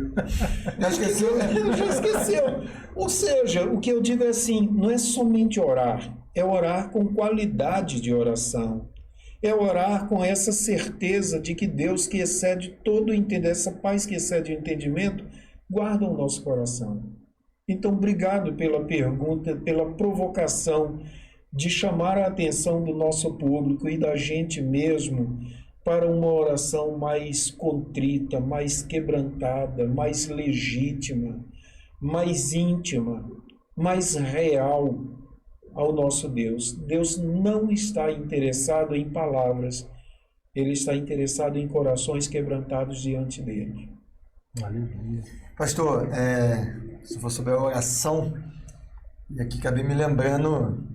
Já esqueceu, né? Já esqueceu. Ou seja, o que eu digo é assim, não é somente orar, é orar com qualidade de oração. É orar com essa certeza de que Deus, que excede todo o entendimento, essa paz que excede o entendimento, guarda o nosso coração. Então, obrigado pela pergunta, pela provocação de chamar a atenção do nosso público e da gente mesmo para uma oração mais contrita, mais quebrantada, mais legítima, mais íntima, mais real ao nosso Deus. Deus não está interessado em palavras, Ele está interessado em corações quebrantados diante dEle. Aleluia. Pastor, se for sobre a oração, e aqui acabei me lembrando,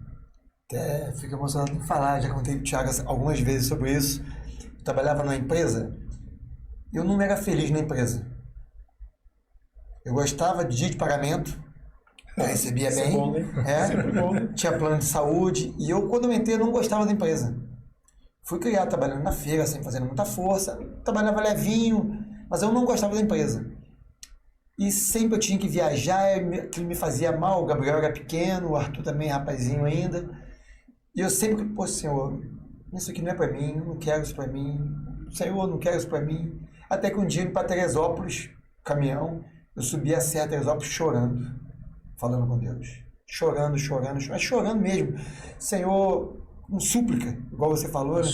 até fico emocionado em falar, já contei para o Thiago algumas vezes sobre isso. Eu trabalhava numa empresa, eu não era feliz na empresa. Eu gostava de dia de pagamento, eu recebia bem, bom, né? Bom. Tinha plano de saúde, e eu, quando eu entrei, eu não gostava da empresa. Fui criado trabalhando na feira, assim, fazendo muita força, trabalhava levinho, mas eu não gostava da empresa. E sempre eu tinha que viajar, aquilo me fazia mal, o Gabriel era pequeno, o Arthur também, rapazinho ainda. E eu sempre, pô, Senhor, isso aqui não é para mim, eu não quero isso para mim. Senhor, eu não quero isso para mim. Até que um dia, para Teresópolis, caminhão, eu subi a Serra Teresópolis chorando, falando com Deus. Chorando, mas chorando mesmo. Senhor, com súplica, igual você falou, né?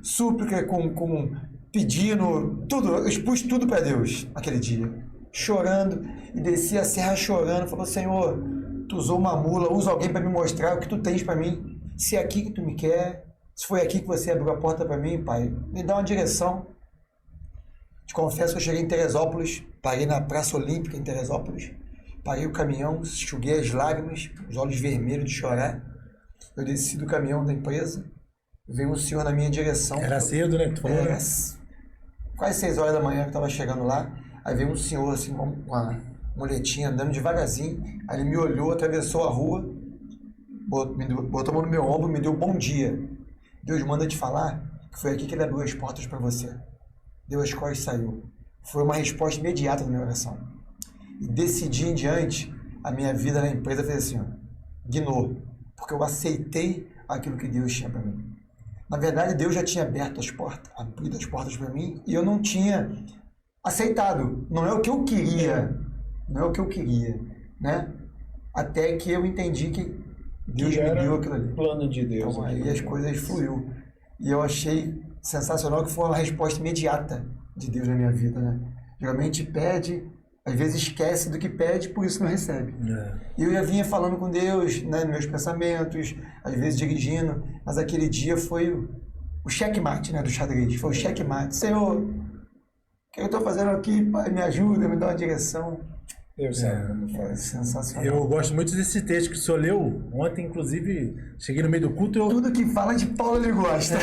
Súplica, com pedindo, tudo. Eu expus tudo para Deus naquele dia. Chorando, e desci a serra chorando. Falou, Senhor, tu usou uma mula, usa alguém para me mostrar o que tu tens para mim. Se é aqui que tu me quer, se foi aqui que você abriu a porta para mim, Pai, me dá uma direção. Te confesso que eu cheguei em Teresópolis, parei na Praça Olímpica em Teresópolis, parei o caminhão, enxuguei as lágrimas, os olhos vermelhos de chorar. Eu desci do caminhão da empresa, veio um senhor na minha direção. Era cedo, né? Que tu falou, Era né? quase 6 horas da manhã que eu estava chegando lá. Aí veio um senhor assim, com uma muletinha, andando devagarzinho. Aí ele me olhou, atravessou a rua, botou a mão no meu ombro, me deu um bom dia. Deus manda te falar que foi aqui que ele abriu as portas para você. Deu as costas e saiu. Foi uma resposta imediata da minha oração. E desse dia em diante, a minha vida na empresa fez assim, ó, guinou. Porque eu aceitei aquilo que Deus tinha para mim. Na verdade, Deus já tinha aberto as portas, abrido as portas para mim, e eu não tinha aceitado. Não é o que eu queria. Não é o que eu queria, né? Até que eu entendi que Deus me deu aquilo ali. Plano de Deus. Então aí as coisas fluiu. E eu achei sensacional que foi uma resposta imediata de Deus na minha vida, né? Geralmente pede, às vezes esquece do que pede, por isso não recebe. E eu já vinha falando com Deus, né, nos meus pensamentos, às vezes dirigindo, mas aquele dia foi o checkmate, né, do xadrez. Foi o checkmate. Senhor, o que eu estou fazendo aqui? Pai, me ajuda, me dá uma direção. Eu sei como faz. Sensacional. Eu gosto muito desse texto que o senhor leu ontem, inclusive, cheguei no meio do culto e eu... Tudo que fala de Paulo ele gosta.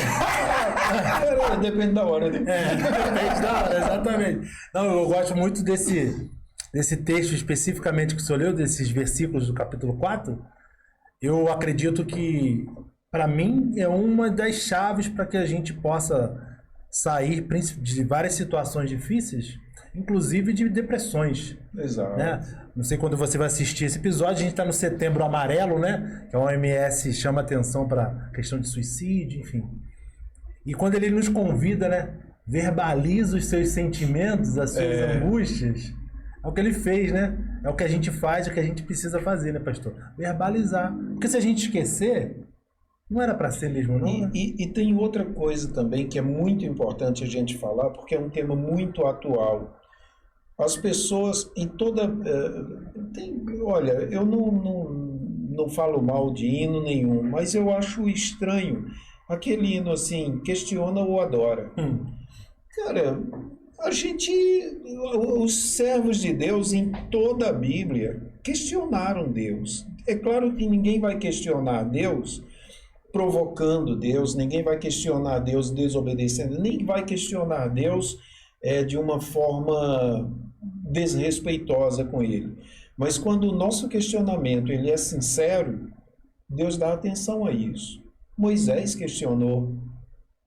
Depende da hora. Né? Depende da hora, exatamente. Não, eu gosto muito desse texto especificamente que o senhor leu, desses versículos do capítulo 4. Eu acredito que, para mim, é uma das chaves para que a gente possa sair de várias situações difíceis, inclusive de depressões. Exato. Né? Não sei quando você vai assistir esse episódio, a gente está no Setembro Amarelo, né? Que a OMS chama atenção para a questão de suicídio, enfim. E quando ele nos convida, né? Verbaliza os seus sentimentos, as suas angústias. É o que ele fez, né? É o que a gente faz, é o que a gente precisa fazer, né, pastor? Verbalizar. Porque se a gente esquecer, não era para ser mesmo, não? Né? E tem outra coisa também que é muito importante a gente falar, porque é um tema muito atual. As pessoas em toda... olha, eu não falo mal de hino nenhum, mas eu acho estranho aquele hino assim, questiona ou adora. Cara, os servos de Deus em toda a Bíblia questionaram Deus. É claro que ninguém vai questionar Deus provocando Deus, ninguém vai questionar Deus desobedecendo, nem vai questionar Deus de uma forma desrespeitosa com Ele. Mas quando o nosso questionamento ele é sincero, Deus dá atenção a isso. Moisés questionou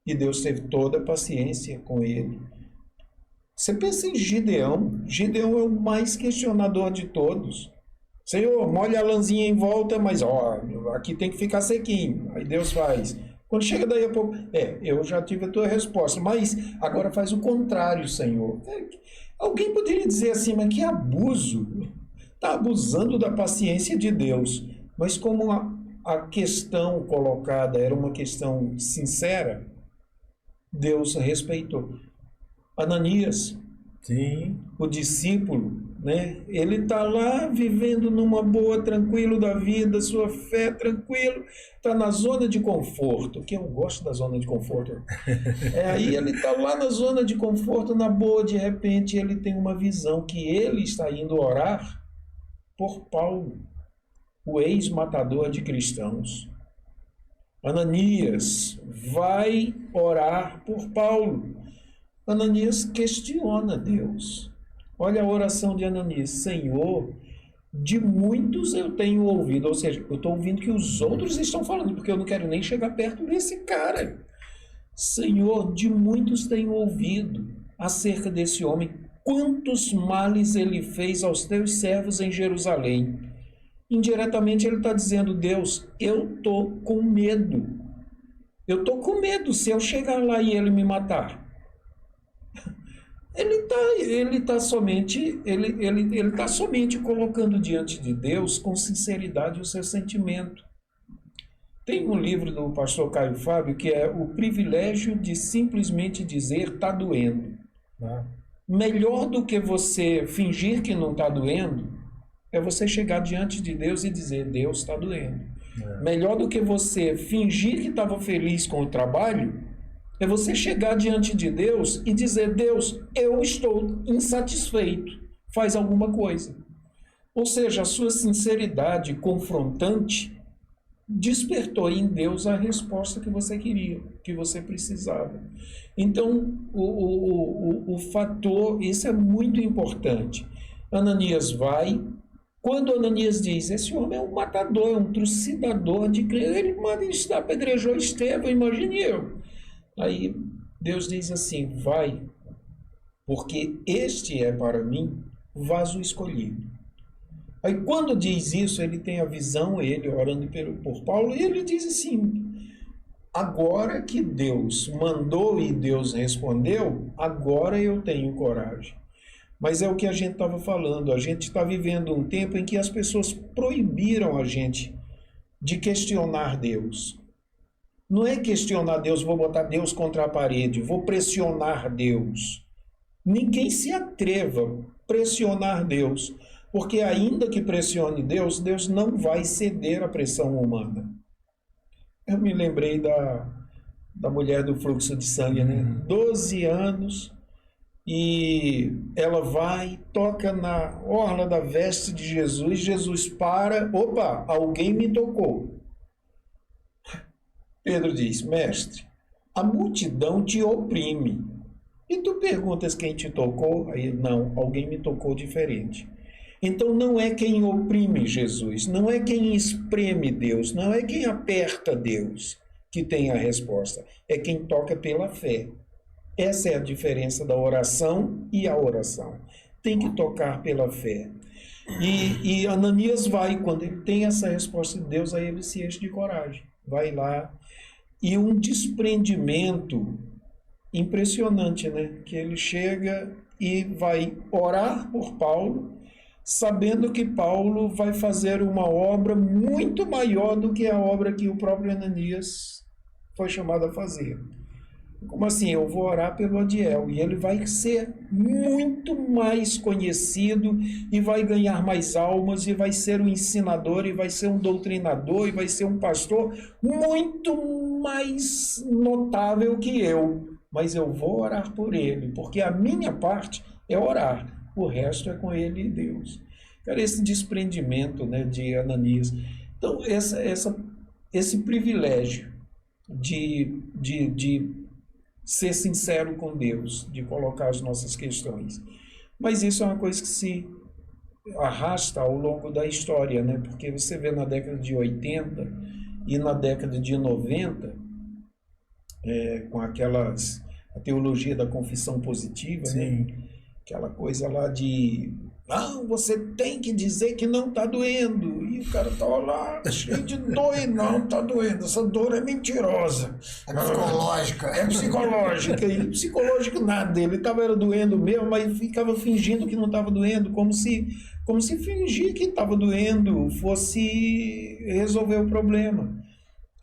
e Deus teve toda a paciência com ele. Você pensa em Gideão. Gideão é o mais questionador de todos. Senhor, molha a lãzinha em volta, mas aqui tem que ficar sequinho. Aí Deus faz. Quando chega daí a pouco, eu já tive a tua resposta, mas agora faz o contrário, Senhor. Alguém poderia dizer assim, mas que abuso. Está abusando da paciência de Deus. Mas como a questão colocada era uma questão sincera, Deus respeitou. Ananias, Sim. o discípulo, né? Ele está lá vivendo numa boa, tranquilo da vida, sua fé tranquilo, está na zona de conforto, que eu gosto da zona de conforto. Aí ele está lá na zona de conforto, na boa, de repente ele tem uma visão que ele está indo orar por Paulo, o ex-matador de cristãos. Ananias vai orar por Paulo. Ananias questiona Deus. Olha a oração de Ananias. Senhor, de muitos eu tenho ouvido, ou seja, eu estou ouvindo que os outros estão falando, porque eu não quero nem chegar perto desse cara. Senhor, de muitos tenho ouvido acerca desse homem, quantos males ele fez aos teus servos em Jerusalém. Indiretamente ele está dizendo, Deus, eu estou com medo. Eu estou com medo se eu chegar lá e ele me matar. Ele está somente colocando diante de Deus com sinceridade o seu sentimento. Tem um livro do pastor Caio Fábio que é O Privilégio de Simplesmente Dizer Está Doendo. Melhor do que você fingir que não está doendo é você chegar diante de Deus e dizer Deus está doendo. Melhor do que você fingir que estava feliz com o trabalho é você chegar diante de Deus e dizer, Deus, eu estou insatisfeito, faz alguma coisa. Ou seja, a sua sinceridade confrontante despertou em Deus a resposta que você queria, que você precisava. Então, o fator, isso é muito importante. Ananias vai, quando Ananias diz, esse homem é um matador, é um trucidador de crente, ele apedrejou Estevão, imagine eu. Aí Deus diz assim, vai, porque este é para mim vaso escolhido. Aí quando diz isso, ele tem a visão, ele orando por Paulo, e ele diz assim, agora que Deus mandou e Deus respondeu, agora eu tenho coragem. Mas é o que a gente estava falando, a gente está vivendo um tempo em que as pessoas proibiram a gente de questionar Deus. Não é questionar Deus, vou botar Deus contra a parede, vou pressionar Deus. Ninguém se atreva pressionar Deus, porque ainda que pressione Deus, Deus não vai ceder à pressão humana. Eu me lembrei da mulher do fluxo de sangue, né? 12 anos, e ela vai, toca na orla da veste de Jesus, Jesus para, opa, alguém me tocou. Pedro diz, mestre, a multidão te oprime. E tu perguntas quem te tocou? Aí, não, alguém me tocou diferente. Então não é quem oprime Jesus, não é quem espreme Deus, não é quem aperta Deus que tem a resposta, é quem toca pela fé. Essa é a diferença da oração e a oração. Tem que tocar pela fé. E Ananias vai, quando ele tem essa resposta de Deus, aí ele se enche de coragem. Vai lá. E um desprendimento impressionante, né? Que ele chega e vai orar por Paulo, sabendo que Paulo vai fazer uma obra muito maior do que a obra que o próprio Ananias foi chamado a fazer. Como assim? Eu vou orar pelo Adiel e ele vai ser muito mais conhecido e vai ganhar mais almas e vai ser um ensinador e vai ser um doutrinador e vai ser um pastor muito mais notável que eu. Mas eu vou orar por ele, porque a minha parte é orar. O resto é com ele e Deus. Cara, esse desprendimento, né, de Ananias. Então, esse privilégio de ser sincero com Deus, de colocar as nossas questões. Mas isso é uma coisa que se arrasta ao longo da história, né? Porque você vê na década de 80 e na década de 90, com a teologia da confissão positiva, né? Aquela coisa lá de, não, você tem que dizer que não está doendo, e o cara estava lá cheio de dor, e não está doendo, essa dor é mentirosa, é psicológica, e psicológico nada, ele estava doendo mesmo, mas ficava fingindo que não estava doendo, como se fingir que estava doendo fosse resolver o problema.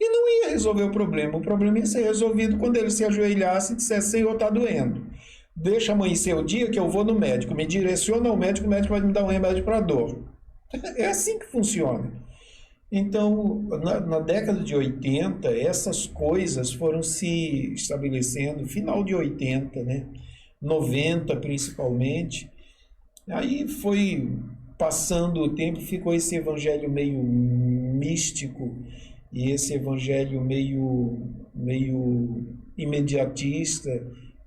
E não ia resolver o problema ia ser resolvido quando ele se ajoelhasse e dissesse, Senhor, está doendo. Deixa amanhecer o dia que eu vou no médico, me direciona ao médico, o médico vai me dar um remédio para a dor. É assim que funciona. Então, na década de 80, essas coisas foram se estabelecendo, final de 80, né? 90 principalmente. Aí foi passando o tempo, ficou esse evangelho meio místico, e esse evangelho meio imediatista,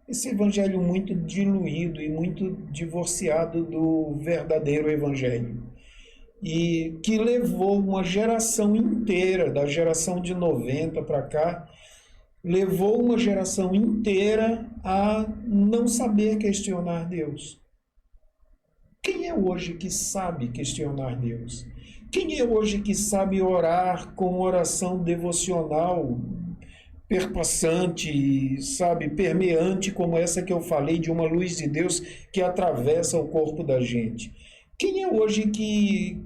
esse evangelho muito diluído e muito divorciado do verdadeiro evangelho. E que levou uma geração inteira, da geração de 90 para cá, levou uma geração inteira a não saber questionar Deus. Quem é hoje que sabe questionar Deus? Quem é hoje que sabe orar com oração devocional, perpassante, sabe, permeante, como essa que eu falei, de uma luz de Deus que atravessa o corpo da gente? Quem é hoje que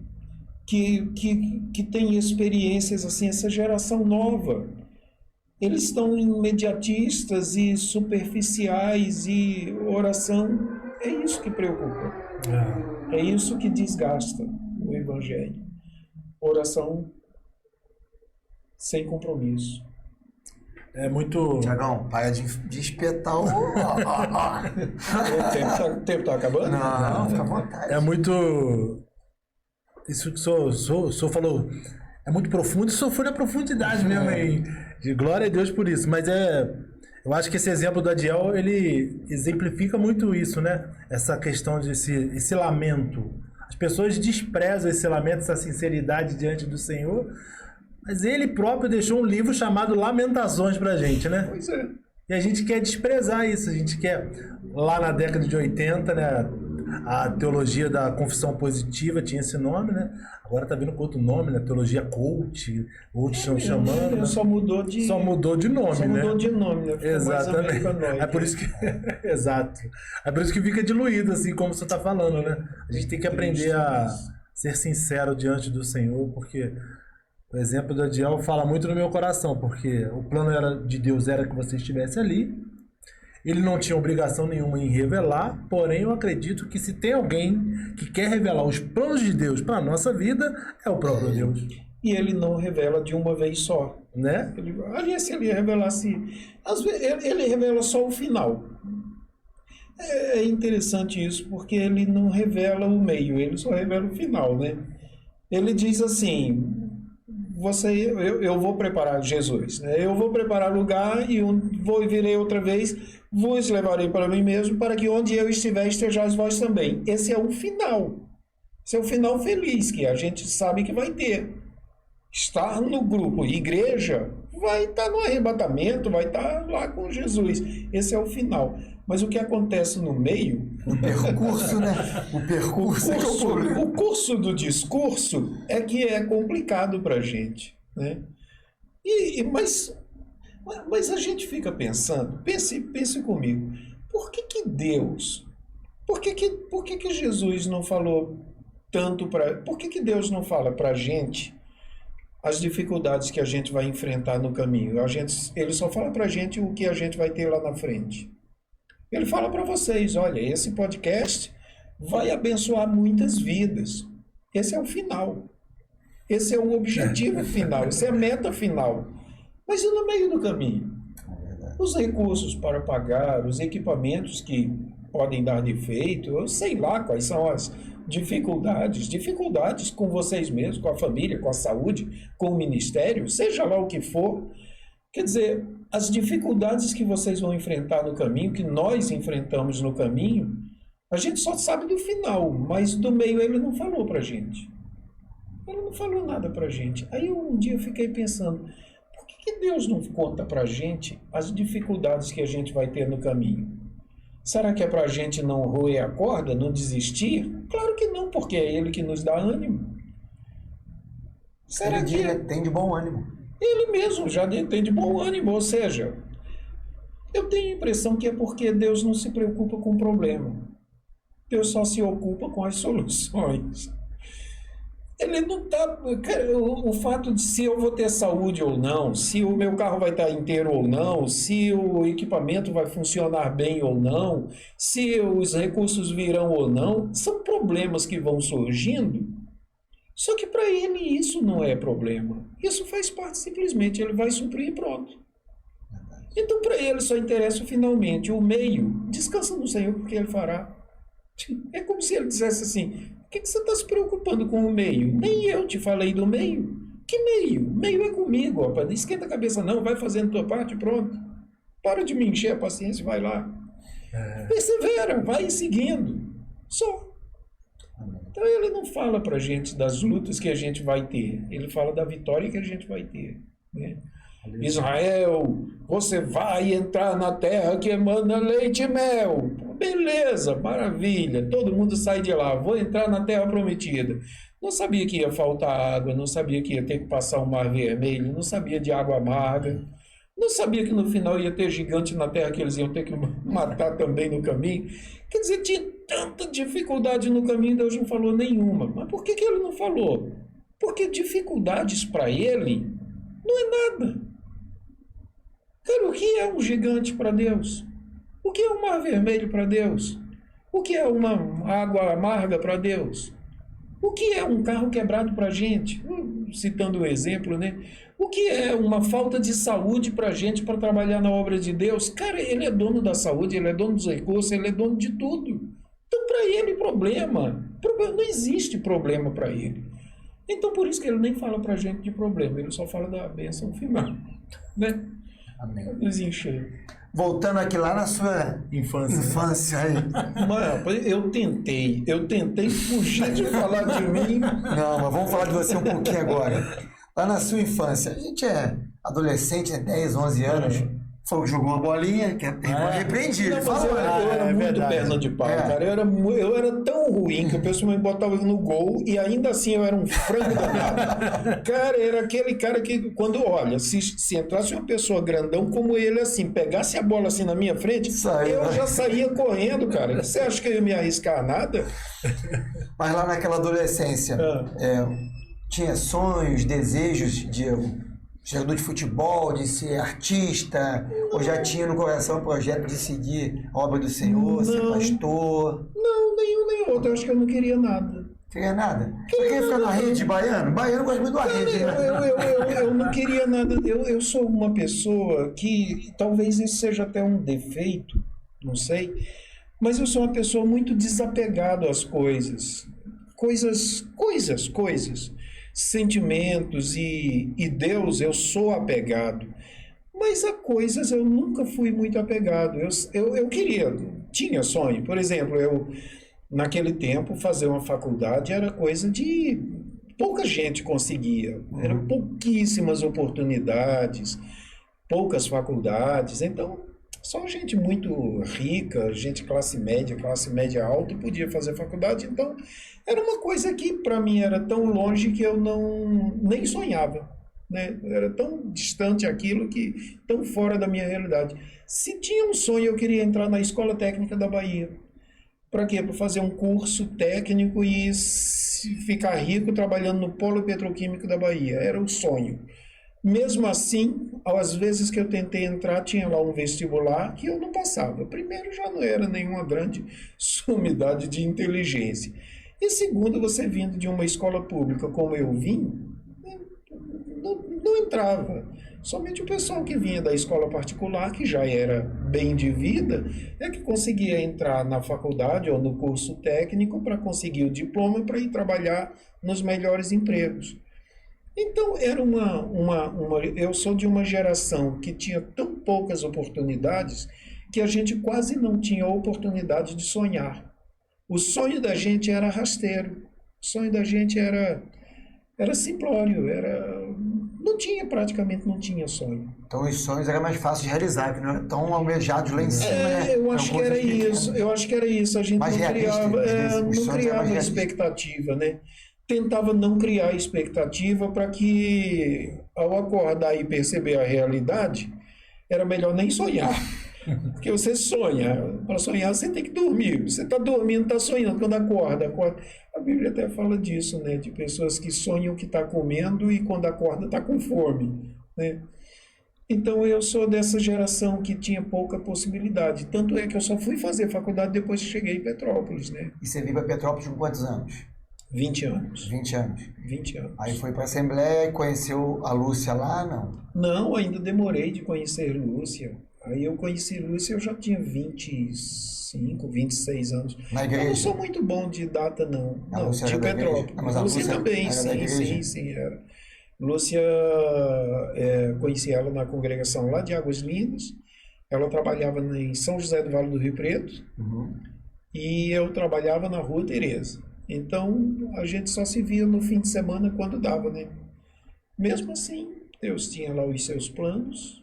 tem experiências assim, essa geração nova? Eles estão imediatistas e superficiais, e oração é isso que preocupa. É isso que desgasta o evangelho. Oração sem compromisso. É muito... Tiagão, para de espetar o... O tempo tá acabando? Não, fica à vontade. É muito... Isso que o senhor falou é muito profundo, e o senhor foi na profundidade mesmo aí. De glória a Deus por isso. Mas eu acho que esse exemplo do Adiel, ele exemplifica muito isso, né? Essa questão esse lamento. As pessoas desprezam esse lamento, essa sinceridade diante do Senhor, mas ele próprio deixou um livro chamado Lamentações pra gente, né? Pois é. E a gente quer desprezar isso, a gente quer... Lá na década de 80, né, a teologia da confissão positiva tinha esse nome, né? Agora tá vindo com outro nome, né? Teologia coach, outros estão chamando. Né? Só mudou de nome, só mudou de nome, né? Exatamente. É por isso que... Exato. É por isso que fica diluído, assim, como você tá falando, né? A gente tem que aprender a ser sincero diante do Senhor, porque... O exemplo do Adiel fala muito no meu coração, porque o plano de Deus era que você estivesse ali. Ele não tinha obrigação nenhuma em revelar, porém eu acredito que se tem alguém que quer revelar os planos de Deus para a nossa vida, é o próprio Deus. E ele não revela de uma vez só, Né? Aliás, se ele revelasse, às vezes, ele revela só o final. É interessante isso, porque ele não revela o meio, ele só revela o final, né? Ele diz assim, eu vou preparar Jesus, né? Eu vou preparar lugar e vou e virei outra vez, vos levarei para mim mesmo, para que onde eu estiver, estejais vós também. Esse é o final. Esse é o final feliz, que a gente sabe que vai ter. Estar no grupo igreja, vai estar no arrebatamento, vai estar lá com Jesus. Esse é o final. Mas o que acontece no meio... O percurso, né? O percurso é que é o problema. O curso do discurso é que é complicado para a gente, né? Mas a gente fica pensando, pense comigo, por que Deus, por que Jesus não falou tanto para... Por que Deus não fala para a gente as dificuldades que a gente vai enfrentar no caminho? Ele só fala para a gente o que a gente vai ter lá na frente. Ele fala para vocês, olha, esse podcast vai abençoar muitas vidas. Esse é o final. Esse é o objetivo final, essa é a meta final. Mas e no meio do caminho? Os recursos para pagar, os equipamentos que podem dar defeito, eu sei lá quais são as dificuldades com vocês mesmos, com a família, com a saúde, com o ministério, seja lá o que for. Quer dizer, as dificuldades que vocês vão enfrentar no caminho, que nós enfrentamos no caminho, a gente só sabe do final, mas do meio ele não falou pra gente. Ele não falou nada pra gente. Aí um dia eu fiquei pensando, por que Deus não conta pra gente as dificuldades que a gente vai ter no caminho? Será que é pra gente não roer a corda, não desistir? Claro que não, porque é Ele que nos dá ânimo. Será que ele tem de bom ânimo? Ele mesmo já tem de bom ânimo, ou seja, eu tenho a impressão que é porque Deus não se preocupa com o problema. Deus só se ocupa com as soluções. Ele não está... O fato de se eu vou ter saúde ou não, se o meu carro vai estar inteiro ou não, se o equipamento vai funcionar bem ou não, se os recursos virão ou não, são problemas que vão surgindo. Só que para ele isso não é problema. Isso faz parte simplesmente, ele vai suprir e pronto. Então para ele só interessa finalmente o meio. Descansa no Senhor porque Ele fará. É como se ele dissesse assim, por que você está se preocupando com o meio? Nem eu te falei do meio. Que meio? Meio é comigo, rapaz. Não esquenta a cabeça não, vai fazendo tua parte e pronto. Para de me encher a paciência, vai lá. Persevera, vai seguindo. Só. Então ele não fala para a gente das lutas que a gente vai ter, ele fala da vitória que a gente vai ter, né? Israel, você vai entrar na terra que emana leite e mel. Beleza, maravilha, todo mundo sai de lá, vou entrar na terra prometida. Não sabia que ia faltar água, não sabia que ia ter que passar um mar vermelho, não sabia de água amarga, não sabia que no final ia ter gigante na terra que eles iam ter que matar também no caminho. Quer dizer, tinha tanta dificuldade no caminho, Deus não falou nenhuma. Mas por que ele não falou? Porque dificuldades para ele não é nada. Cara, o que é um gigante para Deus? O que é um mar vermelho para Deus? O que é uma água amarga para Deus? O que é um carro quebrado para a gente? Citando um exemplo, né? O que é uma falta de saúde para a gente para trabalhar na obra de Deus? Cara, Ele é dono da saúde, Ele é dono dos recursos, Ele é dono de tudo. Então, para Ele, problema não existe problema para Ele. Então, por isso que Ele nem fala para a gente de problema, Ele só fala da bênção final, né? Amém. Nos encher. Voltando aqui lá na sua infância aí. Mano, eu tentei fugir de falar de mim. Não, mas vamos falar de você um pouquinho agora. Lá na sua infância, a gente é adolescente, 10, 11 anos, jogou uma bolinha, que repreendi. Não, mas eu era muito perna de pau, cara. Eu era tão ruim que o pessoal me botava no gol e ainda assim eu era um frango danado. Cara, era aquele cara que, quando, olha, se entrasse uma pessoa grandão como ele, assim, pegasse a bola assim na minha frente, eu já saía correndo, cara. Você acha que eu ia me arriscar nada? Mas lá naquela adolescência, tinha sonhos, desejos, Diego? jogador de futebol, de ser artista? Ou já tinha no coração o projeto de seguir a obra do Senhor, ser pastor? Não, nenhum nem outro. Eu acho que eu não queria nada. Queria nada? Você queria ficar na rede, baiano? Baiano gosta muito da rede, né? Eu não queria nada. Eu sou uma pessoa que, talvez isso seja até um defeito, não sei, mas eu sou uma pessoa muito desapegada às coisas. Coisas. Sentimentos e Deus, eu sou apegado. Mas a coisas eu nunca fui muito apegado. Eu tinha sonho. Por exemplo, naquele tempo, fazer uma faculdade era coisa de... pouca gente conseguia. Eram pouquíssimas oportunidades, poucas faculdades. Então, só gente muito rica, gente classe média alta, podia fazer faculdade. Então, era uma coisa que para mim era tão longe que eu nem sonhava, né? Era tão distante aquilo, que tão fora da minha realidade. Se tinha um sonho, eu queria entrar na Escola Técnica da Bahia. Para quê? Para fazer um curso técnico e ficar rico trabalhando no Polo Petroquímico da Bahia. Era o sonho. Mesmo assim, às vezes que eu tentei entrar, tinha lá um vestibular que eu não passava. Primeiro, já não era nenhuma grande sumidade de inteligência. E segundo, você vindo de uma escola pública como eu vim, não entrava. Somente o pessoal que vinha da escola particular, que já era bem de vida, é que conseguia entrar na faculdade ou no curso técnico para conseguir o diploma para ir trabalhar nos melhores empregos. Então, era eu sou de uma geração que tinha tão poucas oportunidades que a gente quase não tinha oportunidade de sonhar. O sonho da gente era rasteiro. O sonho da gente era simplório, praticamente não tinha sonho. Então os sonhos eram mais fáceis de realizar, que não eram tão almejados lá em cima, né? Eu acho que era isso. A gente mais não criava expectativa, né? Tentava não criar expectativa para que, ao acordar e perceber a realidade, era melhor nem sonhar. Porque você sonha. Para sonhar, você tem que dormir. Você está dormindo, está sonhando. Quando acorda. A Bíblia até fala disso, né? De pessoas que sonham que está comendo e quando acorda está com fome, né? Então, eu sou dessa geração que tinha pouca possibilidade. Tanto é que eu só fui fazer faculdade depois que cheguei em Petrópolis, né? E você veio para Petrópolis com quantos anos? 20 anos. 20 anos. 20 anos. Aí foi para a Assembleia e conheceu a Lúcia lá, não? Não, ainda demorei de conhecer Lúcia. Aí eu conheci Lúcia, eu já tinha 25, 26 anos. Na igreja? Eu não sou muito bom de data, não. A Não, Lúcia de era da Petrópolis. igreja? Mas a Lúcia Lúcia também, era da igreja? sim, era. Lúcia, conheci ela na congregação lá de Águas Lindas. Ela trabalhava em São José do Vale do Rio Preto. E eu trabalhava na Rua Tereza. Então, a gente só se via no fim de semana quando dava, né? Mesmo assim, Deus tinha lá os seus planos.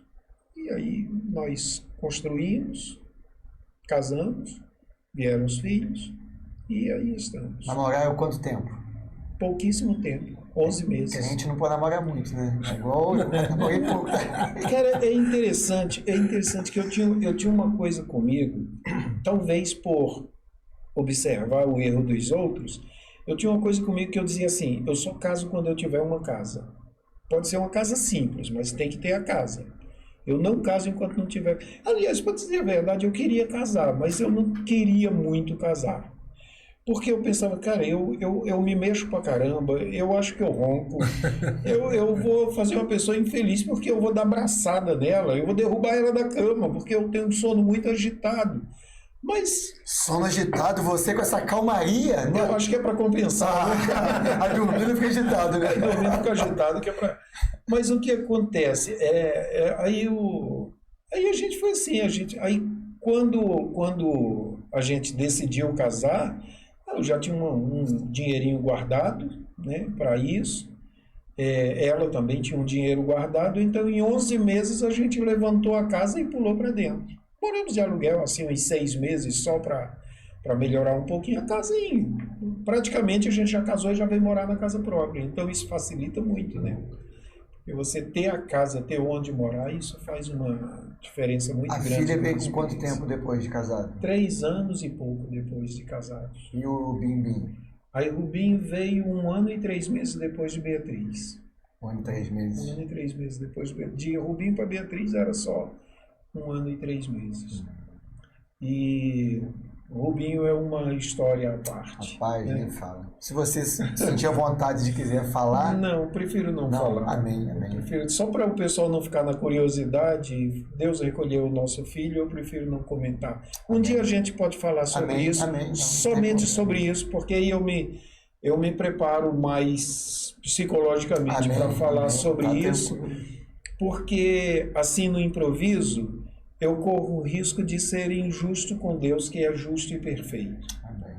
E aí nós construímos, casamos, vieram os filhos. E aí estamos. Namorar é quanto tempo? Pouquíssimo tempo, 11 meses. Porque a gente não pode namorar muito, né? É igual eu namorei pouco. Cara, é interessante que eu tinha uma coisa comigo, talvez por observar o erro dos outros, eu tinha uma coisa comigo que eu dizia assim, eu só caso quando eu tiver uma casa. Pode ser uma casa simples, mas tem que ter a casa. Eu não caso enquanto não tiver... Aliás, para dizer a verdade, eu queria casar, mas eu não queria muito casar. Porque eu pensava, cara, eu me mexo pra caramba, eu acho que eu ronco, eu vou fazer uma pessoa infeliz porque eu vou dar abraçada nela, eu vou derrubar ela da cama, porque eu tenho um sono muito agitado. Mas... Sono agitado, você com essa calmaria, né? Eu acho que é para compensar. Aí dormindo fica agitado, né? Aí dormindo fica agitado, que é para... Mas o que acontece? Aí a gente foi assim, aí quando a gente decidiu casar, eu já tinha um dinheirinho guardado, né, para isso. Ela também tinha um dinheiro guardado, então em 11 meses a gente levantou a casa e pulou para dentro. Moramos de aluguel assim uns 6 meses só para melhorar um pouquinho a casa e praticamente a gente já casou e já veio morar na casa própria. Então isso facilita muito, né? Porque você ter a casa, ter onde morar, isso faz uma diferença muito grande. A filha veio com quanto tempo depois de casado? 3 anos e pouco depois de casados. E o Bimbim? Aí o Rubinho veio 1 ano e 3 meses depois de Beatriz. 1 ano e 3 meses. 1 ano e 3 meses depois. De Rubinho para Beatriz era só 1 ano e 3 meses. E Rubinho é uma história à parte. Rapaz, nem fala. Se você sentir a vontade de quiser falar... Não, prefiro não falar. Amém. Prefiro, só para o pessoal não ficar na curiosidade, Deus recolheu o nosso filho, eu prefiro não comentar. Um dia a gente pode falar sobre isso, somente sobre isso, porque aí eu me preparo mais psicologicamente para falar sobre isso, porque assim no improviso eu corro o risco de ser injusto com Deus, que é justo e perfeito,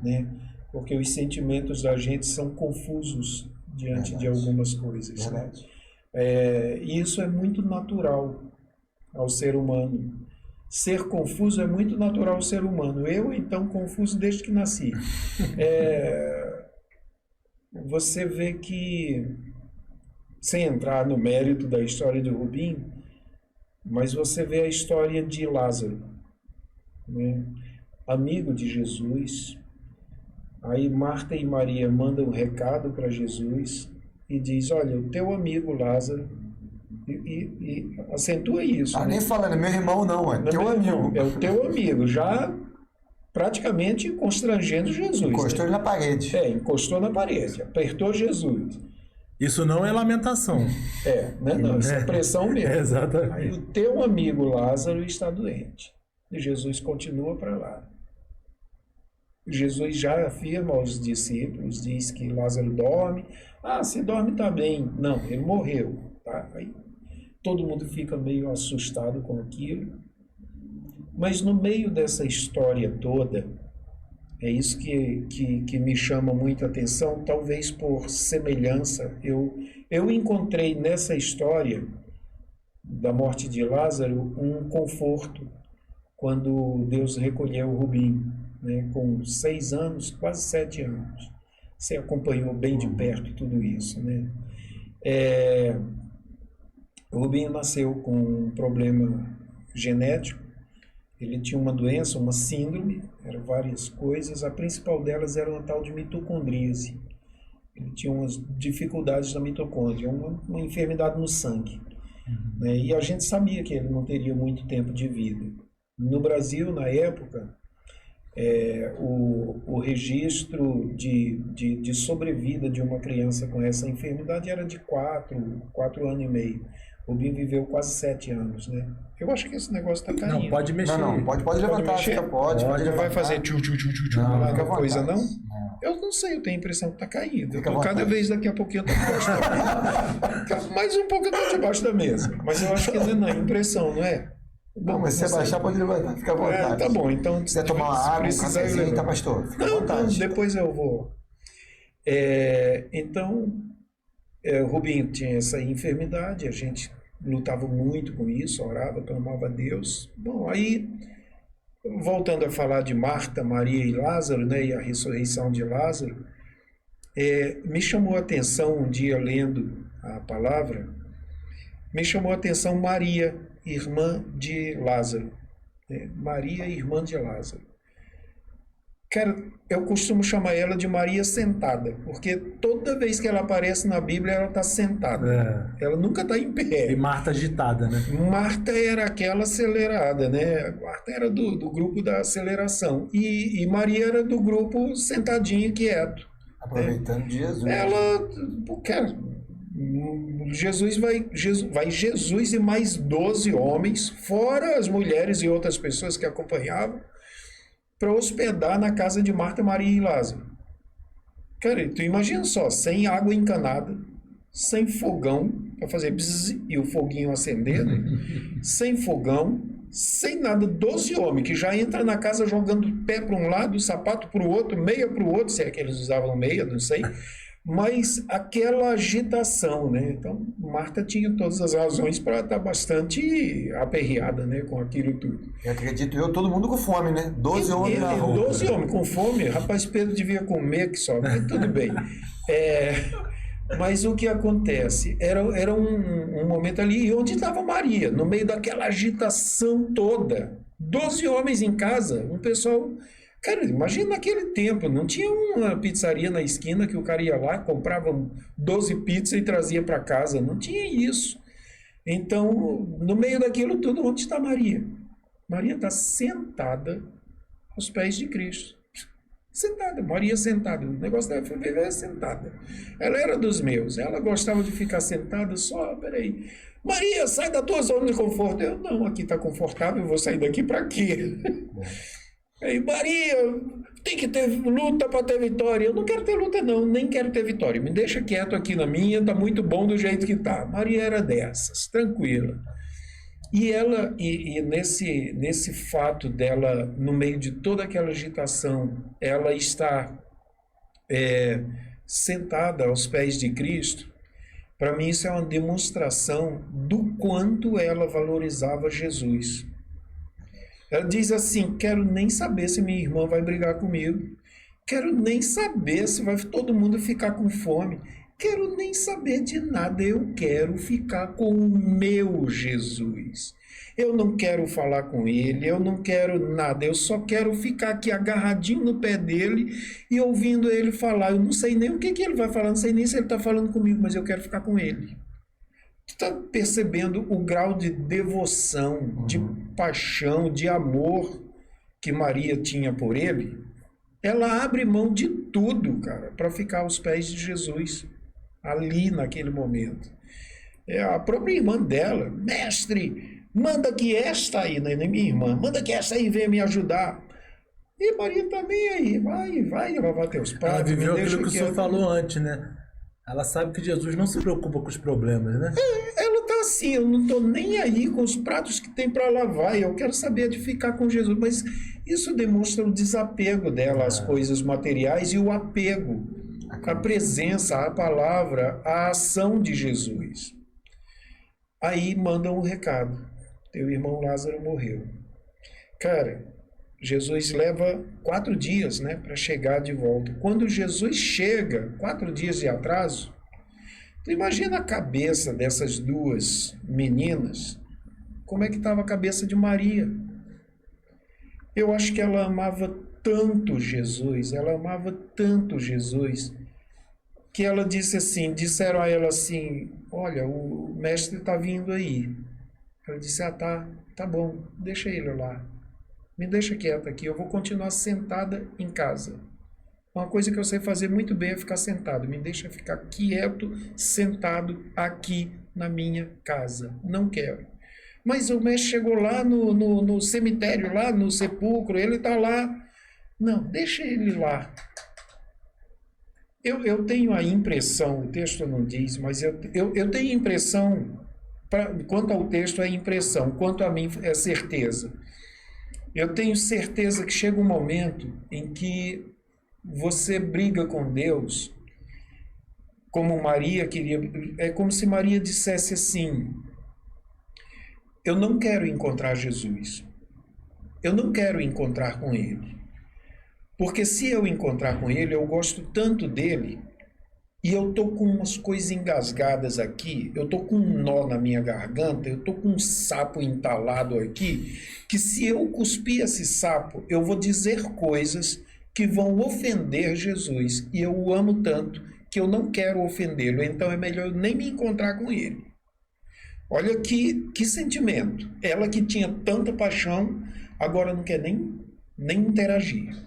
né? Porque os sentimentos da gente são confusos diante de algumas coisas, né? E isso é muito natural ao ser humano. Ser confuso é muito natural ao ser humano. Eu, então, confuso desde que nasci. Você vê que, sem entrar no mérito da história de Rubinho, mas você vê a história de Lázaro, né? Amigo de Jesus. Aí Marta e Maria mandam um recado para Jesus e diz: olha, o teu amigo Lázaro, e acentua isso. Nem falando, meu irmão não, é teu amigo. É o teu amigo, já praticamente constrangendo Jesus. Encostou ele na parede. Encostou na parede, apertou Jesus. Isso não é lamentação. Não, isso é pressão mesmo. Exatamente. Aí o teu amigo Lázaro está doente. E Jesus continua para lá. Jesus já afirma aos discípulos, diz que Lázaro dorme. Se dorme está bem. Não, ele morreu. Tá? Aí todo mundo fica meio assustado com aquilo. Mas no meio dessa história toda, é isso que me chama muita atenção, talvez por semelhança. Eu encontrei nessa história da morte de Lázaro um conforto quando Deus recolheu Rubinho, né, com 6 anos, quase 7 anos. Você acompanhou bem de perto tudo isso, né? Rubinho nasceu com um problema genético. Ele tinha uma doença, uma síndrome, eram várias coisas. A principal delas era uma tal de mitocondríase. Ele tinha umas dificuldades da mitocôndria, uma enfermidade no sangue. Né? E a gente sabia que ele não teria muito tempo de vida. No Brasil, na época, o registro de sobrevida de uma criança com essa enfermidade era de 4 anos e meio. O Rubinho viveu quase 7 anos, né? Eu acho que esse negócio está caindo. Não, pode mexer. Não, pode levantar, fica, pode levantar. Vai fazer tchu-tchu-tchu-tchu lá na coisa, não? Eu não sei, eu tenho a impressão que está caindo. Cada vez daqui a pouquinho eu estou debaixo da mesa. Mais um pouco eu estou debaixo da mesa. Mas eu acho que não é impressão, não é? Não, mas se você baixar, pode levantar, fica à vontade. Tá bom, então... Se quiser tomar uma água, um cafezinho, tá, pastor? Fica à vontade. Não, depois eu vou. Então, o Rubinho tinha essa enfermidade, a gente lutava muito com isso, orava, clamava a Deus. Bom, aí, voltando a falar de Marta, Maria e Lázaro, né, e a ressurreição de Lázaro, me chamou a atenção um dia lendo a palavra, me chamou a atenção Maria, irmã de Lázaro. Maria, irmã de Lázaro. Cara, eu costumo chamar ela de Maria sentada, porque toda vez que ela aparece na Bíblia, ela está sentada. Ela nunca está em pé. E Marta agitada, né? Marta era aquela acelerada, né? Marta era do grupo da aceleração. E Maria era do grupo sentadinho, quieto. Aproveitando de Jesus. Vai Jesus e mais 12 homens, fora as mulheres e outras pessoas que acompanhavam, para hospedar na casa de Marta, Maria e Lázaro. Cara, tu imagina só, sem água encanada, sem fogão para fazer bzz, e o foguinho acendendo, sem fogão, sem nada, 12 homens que já entram na casa jogando pé para um lado, sapato para o outro, meia para o outro, se é que eles usavam meia, não sei, mas aquela agitação, né? Então, Marta tinha todas as razões para estar bastante aperreada, né, com aquilo tudo. Eu acredito, todo mundo com fome, né? 12 homens na rua. 12 homens com fome, rapaz, Pedro devia comer que só, mas tudo bem. Mas o que acontece? Era um momento ali onde estava Maria, no meio daquela agitação toda. 12 homens em casa, um pessoal Cara, imagina naquele tempo, não tinha uma pizzaria na esquina que o cara ia lá, comprava 12 pizzas e trazia para casa. Não tinha isso. Então, no meio daquilo tudo, onde está Maria? Maria está sentada aos pés de Cristo. Sentada, Maria sentada. O negócio dela foi viver sentada. Ela era dos meus. Ela gostava de ficar sentada só, peraí. Maria, sai da tua zona de conforto. Eu, não, aqui está confortável, eu vou sair daqui para quê? Aí, Maria, tem que ter luta para ter vitória. Eu não quero ter luta, não, nem quero ter vitória. Me deixa quieto aqui na minha, tá muito bom do jeito que tá. Maria era dessas, tranquila. E ela, nesse fato dela, no meio de toda aquela agitação, ela está sentada aos pés de Cristo. Para mim, isso é uma demonstração do quanto ela valorizava Jesus. Ela diz assim, quero nem saber se minha irmã vai brigar comigo. Quero nem saber se vai todo mundo ficar com fome. Quero nem saber de nada. Eu quero ficar com o meu Jesus. Eu não quero falar com ele, eu não quero nada. Eu só quero ficar aqui agarradinho no pé dele e ouvindo ele falar. Eu não sei nem o que ele vai falar, não sei nem se ele está falando comigo, mas eu quero ficar com ele. Tu está percebendo o grau de devoção, de paixão, de amor que Maria tinha por ele? Ela abre mão de tudo, cara, para ficar aos pés de Jesus, ali naquele momento. A própria irmã dela, mestre, manda que esta aí, não é minha irmã, manda que esta aí venha me ajudar. E Maria também aí, vai lavar teus pratos. Ela viveu aquilo que o senhor falou antes, né? Ela sabe que Jesus não se preocupa com os problemas, né? Ela tá assim, eu não tô nem aí com os pratos que tem para lavar, eu quero saber de ficar com Jesus. Mas isso demonstra o desapego dela às coisas materiais e o apego à presença, à palavra, à ação de Jesus. Aí mandam um recado, teu irmão Lázaro morreu. Cara, Jesus leva 4 dias, né, para chegar de volta. Quando Jesus chega, 4 dias de atraso, tu imagina a cabeça dessas duas meninas, como é que estava a cabeça de Maria? Eu acho que ela amava tanto Jesus, que ela disse assim, disseram a ela assim, olha, o mestre está vindo aí. Ela disse, tá bom, deixa ele lá. Me deixa quieta aqui, eu vou continuar sentada em casa. Uma coisa que eu sei fazer muito bem é ficar sentado. Me deixa ficar quieto, sentado aqui na minha casa. Não quero. Mas o mestre chegou lá no cemitério, lá no sepulcro, ele está lá. Não, deixa ele lá. Eu tenho a impressão, o texto não diz, mas eu tenho impressão, quanto ao texto é impressão, quanto a mim é certeza. Eu tenho certeza que chega um momento em que você briga com Deus, como Maria queria. É como se Maria dissesse assim, eu não quero encontrar Jesus. Eu não quero encontrar com Ele. Porque se eu encontrar com Ele, eu gosto tanto dele, e eu estou com umas coisas engasgadas aqui, eu estou com um nó na minha garganta, eu estou com um sapo entalado aqui, que se eu cuspir esse sapo, eu vou dizer coisas que vão ofender Jesus, e eu o amo tanto que eu não quero ofendê-lo, então é melhor eu nem me encontrar com ele. Olha que sentimento. Ela que tinha tanta paixão, agora não quer nem interagir.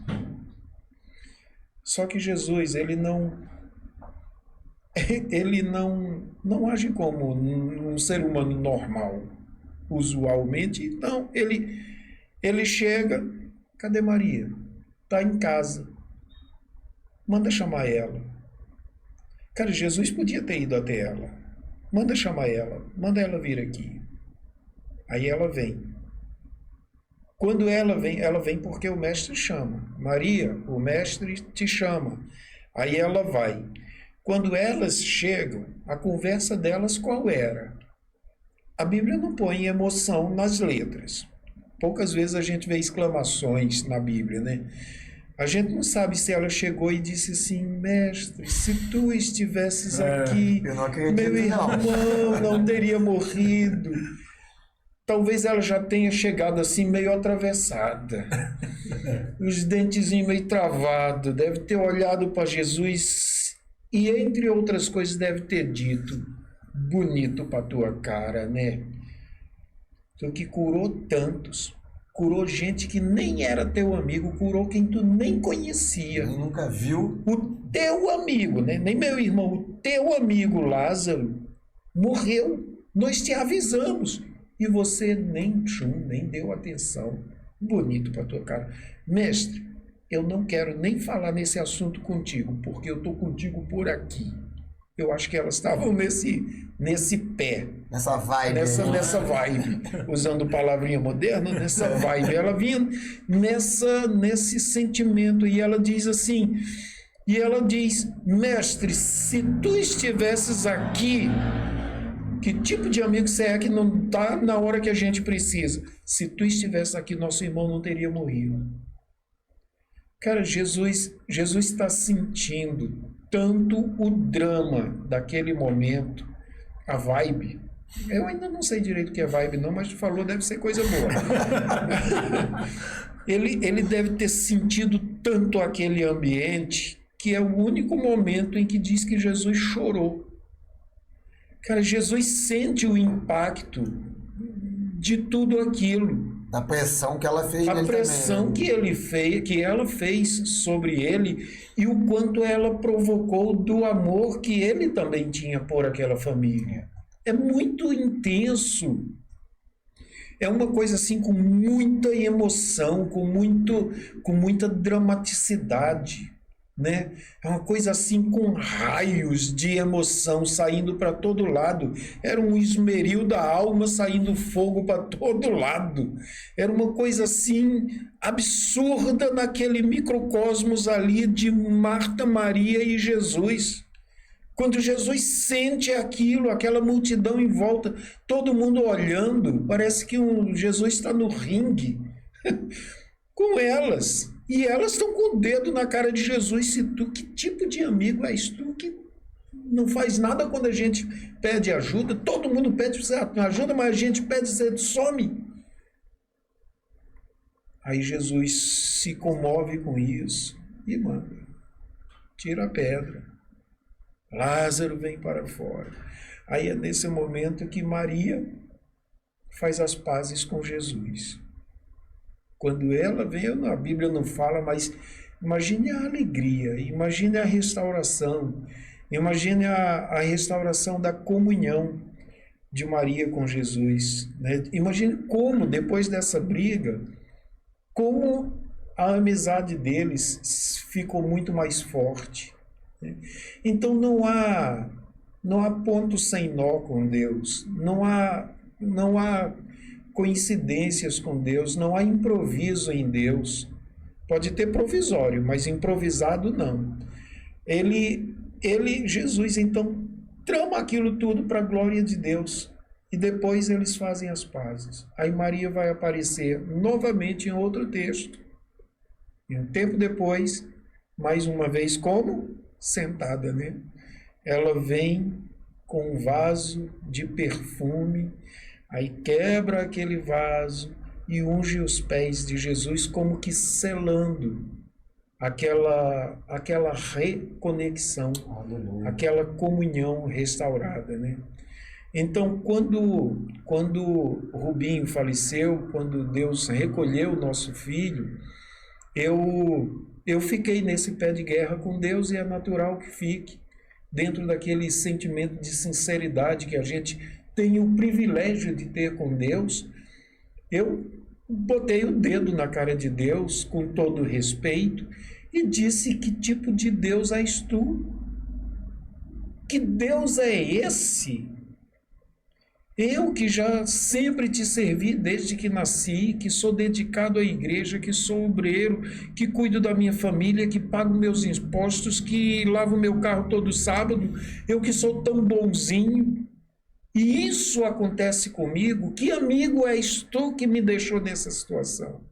Só que Jesus, ele não age como um ser humano normal, usualmente. Então, ele chega, cadê Maria? Está em casa. Manda chamar ela. Cara, Jesus podia ter ido até ela. Manda chamar ela. Manda ela vir aqui. Aí ela vem. Quando ela vem porque o mestre chama. Maria, o mestre te chama. Aí ela vai. Quando elas chegam, a conversa delas qual era? A Bíblia não põe emoção nas letras. Poucas vezes a gente vê exclamações na Bíblia, né? A gente não sabe se ela chegou e disse assim, mestre, se tu estivesses aqui, meu irmão não teria morrido. talvez ela já tenha chegado assim meio atravessada, os dentezinhos meio travados, deve ter olhado para Jesus e, entre outras coisas, deve ter dito: bonito para tua cara, né? Tu que curou tantos, curou gente que nem era teu amigo, curou quem tu nem conhecia. Eu nunca viu. O teu amigo, né? Nem meu irmão, o teu amigo Lázaro morreu. Nós te avisamos. E você nem deu atenção. Bonito para tua cara. Mestre, eu não quero nem falar nesse assunto contigo, porque eu estou contigo por aqui. Eu acho que elas estavam nesse pé. Nessa vibe. Nessa vibe. Usando palavrinha moderna, nessa vibe. Ela vinha nesse sentimento. E ela diz assim, mestre, se tu estivesses aqui, que tipo de amigo você é que não está na hora que a gente precisa? Se tu estivesse aqui, nosso irmão não teria morrido. Cara, Jesus está sentindo tanto o drama daquele momento, a vibe. Eu ainda não sei direito o que é vibe não, mas tu falou, deve ser coisa boa. ele deve ter sentido tanto aquele ambiente, que é o único momento em que diz que Jesus chorou. Cara, Jesus sente o impacto de tudo aquilo. Da pressão que ela fez nele também. A pressão que ela fez sobre ele e o quanto ela provocou do amor que ele também tinha por aquela família. É muito intenso. É uma coisa assim com muita emoção, com muita dramaticidade. Né? É uma coisa assim com raios de emoção saindo para todo lado. Era um esmeril da alma saindo fogo para todo lado. Era uma coisa assim absurda naquele microcosmos ali de Marta, Maria e Jesus. Quando Jesus sente aquilo, aquela multidão em volta, todo mundo olhando, parece que Jesus está no ringue com elas. E elas estão com o dedo na cara de Jesus. Que tipo de amigo és tu que não faz nada quando a gente pede ajuda? Todo mundo pede ajuda, mas a gente pede, você some. Aí Jesus se comove com isso e manda: tira a pedra. Lázaro vem para fora. Aí é nesse momento que Maria faz as pazes com Jesus. Quando ela veio, a Bíblia não fala, mas imagine a alegria, imagine a restauração, imagine a restauração da comunhão de Maria com Jesus. Né? Imagine como, depois dessa briga, como a amizade deles ficou muito mais forte. Né? Então não há ponto sem nó com Deus, não há coincidências com Deus, não há improviso em Deus. Pode ter provisório, mas improvisado não. Jesus, então, trama aquilo tudo para a glória de Deus. E depois eles fazem as pazes. Aí Maria vai aparecer novamente em outro texto. E um tempo depois, mais uma vez, como? Sentada, né? Ela vem com um vaso de perfume. Aí quebra aquele vaso e unge os pés de Jesus, como que selando aquela reconexão, aquela comunhão restaurada, né? Então, quando Rubinho faleceu, quando Deus recolheu o nosso filho, eu fiquei nesse pé de guerra com Deus, e é natural que fique, dentro daquele sentimento de sinceridade que a gente tem o privilégio de ter com Deus. Eu botei o dedo na cara de Deus com todo respeito e disse: que tipo de Deus és tu? Que Deus é esse? Eu que já sempre te servi desde que nasci, que sou dedicado à igreja, que sou obreiro, que cuido da minha família, que pago meus impostos, que lavo meu carro todo sábado, eu que sou tão bonzinho, e isso acontece comigo, que amigo és tu que me deixou nessa situação?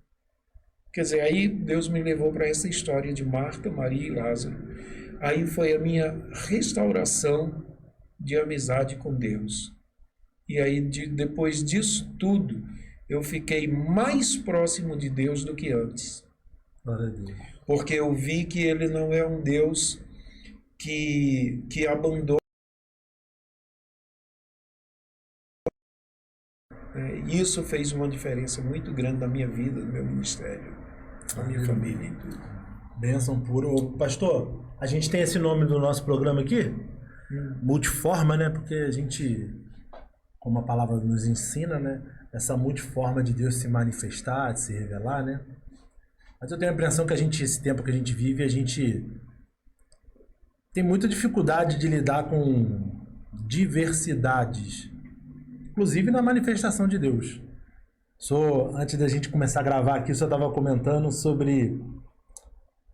Quer dizer, aí Deus me levou para essa história de Marta, Maria e Lázaro. Aí foi a minha restauração de amizade com Deus. E aí, depois disso tudo, eu fiquei mais próximo de Deus do que antes. Glória a Deus. Porque eu vi que Ele não é um Deus que abandona. Isso fez uma diferença muito grande na minha vida, no meu ministério, na minha família e tudo. Bênção pura. Ô, pastor, a gente tem esse nome do nosso programa aqui? Multiforma, né? Porque a gente, como a palavra nos ensina, né? Essa multiforma de Deus se manifestar, de se revelar, né? Mas eu tenho a impressão que esse tempo que a gente vive, a gente tem muita dificuldade de lidar com diversidades, inclusive na manifestação de Deus. Antes da gente começar a gravar aqui, eu só estava comentando sobre,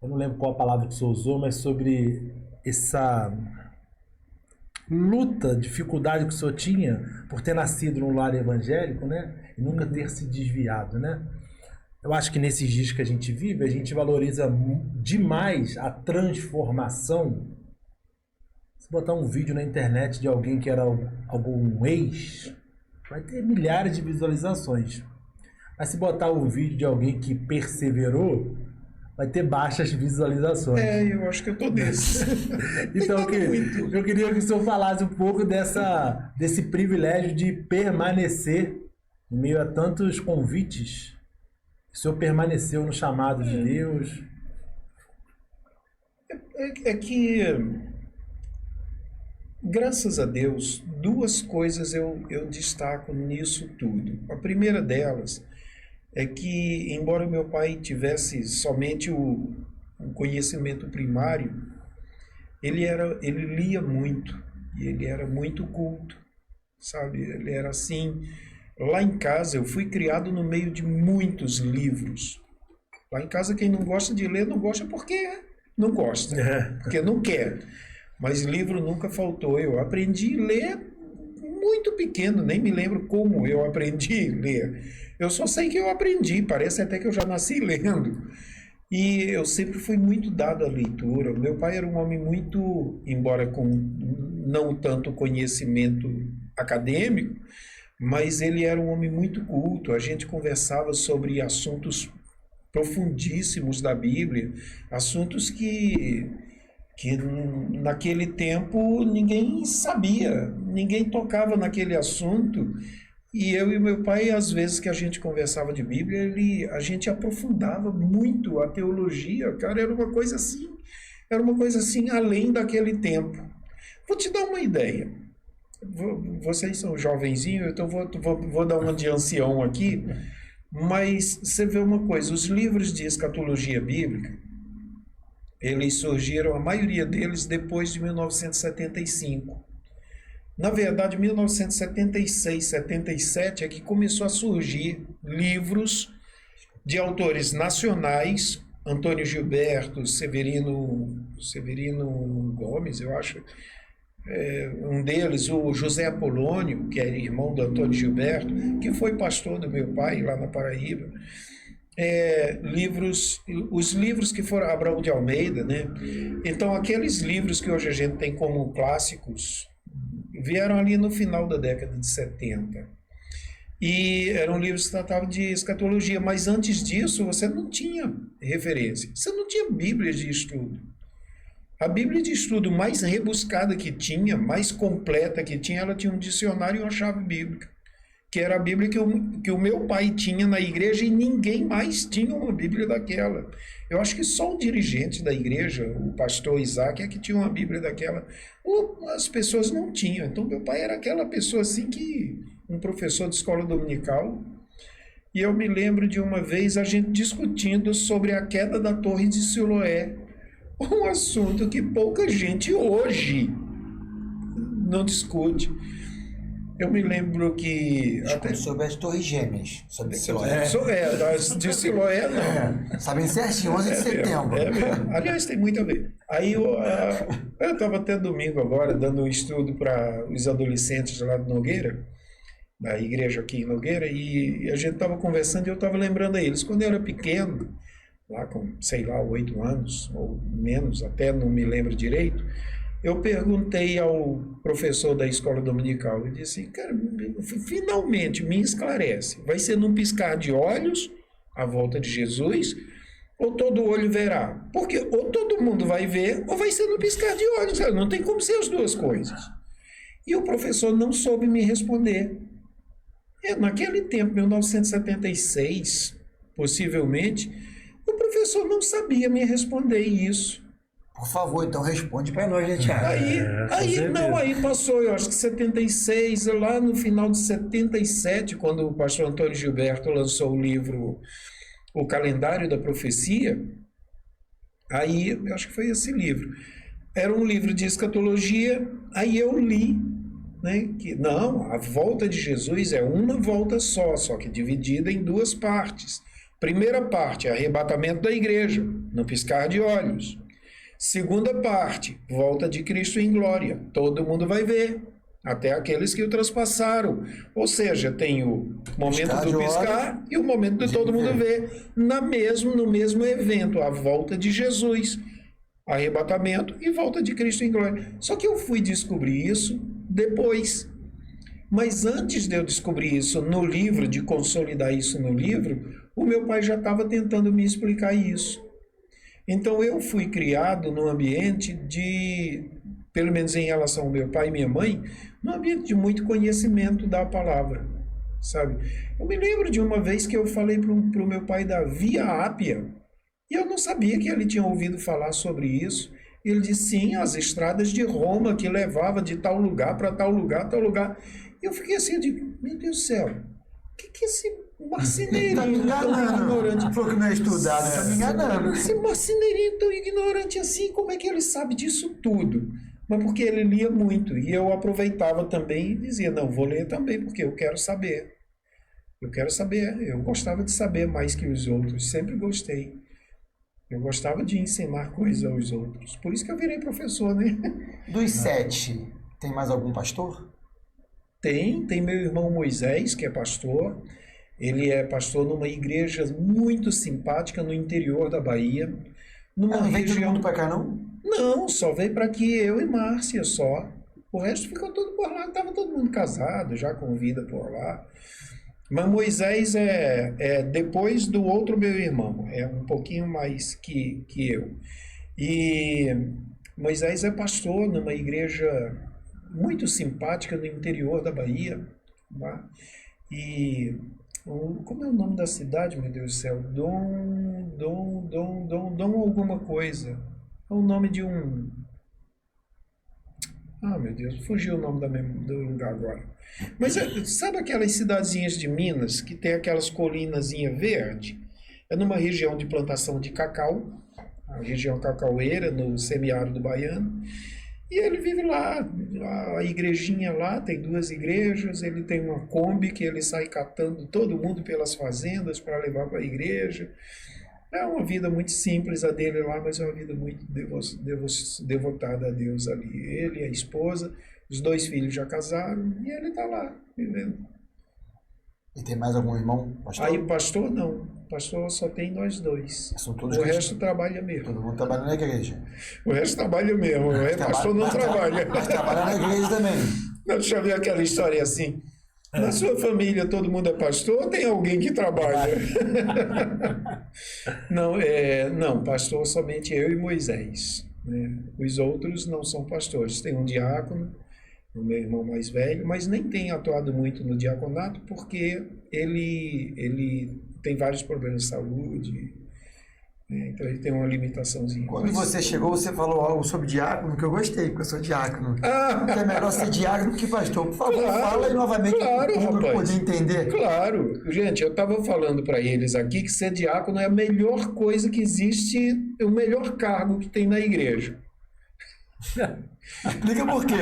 eu não lembro qual a palavra que o senhor usou, mas sobre essa luta, dificuldade que o senhor tinha por ter nascido num lar evangélico, né? E nunca ter se desviado, né? Eu acho que nesses dias que a gente vive, a gente valoriza demais a transformação. Se botar um vídeo na internet de alguém que era algum ex, vai ter milhares de visualizações. Mas se botar um vídeo de alguém que perseverou, vai ter baixas visualizações. Eu acho que eu tô desse. Então eu queria que o senhor falasse um pouco desse privilégio de permanecer em meio a tantos convites. O senhor permaneceu no chamado de Deus. É que, graças a Deus, duas coisas eu destaco nisso tudo. A primeira delas é que, embora meu pai tivesse somente o conhecimento primário, ele lia muito, e ele era muito culto, sabe? Ele era assim. Lá em casa, eu fui criado no meio de muitos livros. Lá em casa, quem não gosta de ler, não gosta porque não gosta, porque não quer. Mas livro nunca faltou. Eu aprendi a ler muito pequeno, nem me lembro como eu aprendi a ler. Eu só sei que eu aprendi, parece até que eu já nasci lendo. E eu sempre fui muito dado à leitura. Meu pai era um homem muito, embora com não tanto conhecimento acadêmico, mas ele era um homem muito culto. A gente conversava sobre assuntos profundíssimos da Bíblia, assuntos que naquele tempo ninguém sabia, ninguém tocava naquele assunto. E eu e meu pai, às vezes que a gente conversava de Bíblia, a gente aprofundava muito a teologia, cara, era uma coisa assim além daquele tempo. Vou te dar uma ideia. Vocês são jovenzinhos, então vou dar uma de ancião aqui, mas você vê uma coisa, os livros de escatologia bíblica, eles surgiram, a maioria deles, depois de 1975. Na verdade, 1976, 77 é que começou a surgir livros de autores nacionais, Antônio Gilberto, Severino Gomes, eu acho, um deles, o José Apolônio, que é irmão do Antônio Gilberto, que foi pastor do meu pai lá na Paraíba. Os livros que foram Abrão de Almeida, né? Então, aqueles livros que hoje a gente tem como clássicos vieram ali no final da década de 70. E eram livros que tratavam de escatologia, mas antes disso você não tinha referência, você não tinha Bíblia de estudo. A Bíblia de estudo mais rebuscada que tinha, mais completa que tinha, ela tinha um dicionário e uma chave bíblica, que era a Bíblia que o meu pai tinha na igreja e ninguém mais tinha uma Bíblia daquela. Eu acho que só o dirigente da igreja, o pastor Isaac, é que tinha uma Bíblia daquela. As pessoas não tinham. Então, meu pai era aquela pessoa assim que... um professor de escola dominical. E eu me lembro de uma vez a gente discutindo sobre a queda da Torre de Siloé. Um assunto que pouca gente hoje não discute. Eu me lembro que... sobre as Torres Gêmeas. Sobre Siloé. De Siloé, não. Sabem certinho, 11 de setembro. Aliás, tem muito a ver. Aí eu estava até domingo agora, dando um estudo para os adolescentes lá de Nogueira, da igreja aqui em Nogueira, e a gente estava conversando e eu estava lembrando a eles. Quando eu era pequeno, lá com, sei lá, 8 anos, ou menos, até não me lembro direito, eu perguntei ao professor da escola dominical, eu disse, cara, finalmente me esclarece, vai ser num piscar de olhos a volta de Jesus, ou todo olho verá? Porque ou todo mundo vai ver, ou vai ser no piscar de olhos, cara. Não tem como ser as duas coisas. E o professor não soube me responder. Naquele tempo, 1976, possivelmente, o professor não sabia me responder isso. Por favor, então responde para nós, né, Thiago? Aí passou, eu acho que 76, lá no final de 77, quando o pastor Antônio Gilberto lançou o livro O Calendário da Profecia, aí, eu acho que foi esse livro. Era um livro de escatologia, aí eu li, né, que não, a volta de Jesus é uma volta só que dividida em duas partes. Primeira parte, arrebatamento da igreja, no piscar de olhos. Segunda parte, volta de Cristo em glória. Todo mundo vai ver, até aqueles que o transpassaram. Ou seja, tem o momento do piscar e o momento de todo mundo ver. No mesmo evento, a volta de Jesus, arrebatamento e volta de Cristo em glória. Só que eu fui descobrir isso depois. Mas antes de eu descobrir isso no livro, de consolidar isso no livro, o meu pai já estava tentando me explicar isso. Então eu fui criado num ambiente de, pelo menos em relação ao meu pai e minha mãe, num ambiente de muito conhecimento da palavra, sabe? Eu me lembro de uma vez que eu falei para o meu pai da Via Ápia, e eu não sabia que ele tinha ouvido falar sobre isso. Ele disse, sim, as estradas de Roma que levava de tal lugar para tal lugar, tal lugar. E eu fiquei assim, eu digo, meu Deus do céu, o que esse marceneirinho tá me enganando, tão ignorante? Falou que não é estudado, tá me enganando. Esse marceneirinho tão ignorante assim, como é que ele sabe disso tudo? Mas porque ele lia muito, e eu aproveitava também e dizia, não, vou ler também, porque eu quero saber. Eu gostava de saber mais que os outros, sempre gostei. Eu gostava de ensinar coisas aos outros. Por isso que eu virei professor, né? Dos 7, tem mais algum pastor? Tem meu irmão Moisés, que é pastor. Ele é pastor numa igreja muito simpática no interior da Bahia. Numa não veio todo região... mundo pra cá, não? Não, só veio para aqui eu e Márcia só. O resto ficou todo por lá. Estava todo mundo casado, já com vida por lá. Mas Moisés é depois do outro meu irmão, é um pouquinho mais que eu. E Moisés é pastor numa igreja muito simpática no interior da Bahia. Tá? E como é o nome da cidade, meu Deus do céu? Dom alguma coisa. É o nome de um... Ah, meu Deus, fugiu o nome do lugar agora. Mas sabe aquelas cidadezinhas de Minas que tem aquelas colinazinhas verdes? É numa região de plantação de cacau, a região cacaueira, no semiárido baiano. E ele vive lá, a igrejinha lá, tem 2 igrejas, ele tem uma Kombi que ele sai catando todo mundo pelas fazendas para levar para a igreja. É uma vida muito simples a dele lá, mas é uma vida muito devotada a Deus ali. Ele e a esposa, os 2 filhos já casaram e ele está lá, vivendo. E tem mais algum irmão, pastor? Aí pastor não, pastor só tem nós 2. São todos o resto trabalha mesmo. Todo mundo trabalha na igreja. O resto trabalha mesmo, pastor não trabalha. Mas trabalha na igreja também. Não, deixa eu ver aquela história assim. Na sua família todo mundo é pastor ou tem alguém que trabalha? Não, pastor somente eu e Moisés. Né? Os outros não são pastores. Tem um diácono, o meu irmão mais velho, mas nem tem atuado muito no diaconato porque ele tem vários problemas de saúde. Então ele tem uma limitaçãozinha. Quando você chegou, você falou algo sobre diácono, que eu gostei, porque eu sou diácono. Que é melhor ser diácono que pastor. Por favor, fala aí novamente para o público poder entender. Claro. Gente, eu estava falando para eles aqui que ser diácono é a melhor coisa que existe, o melhor cargo que tem na igreja. Explica por quê.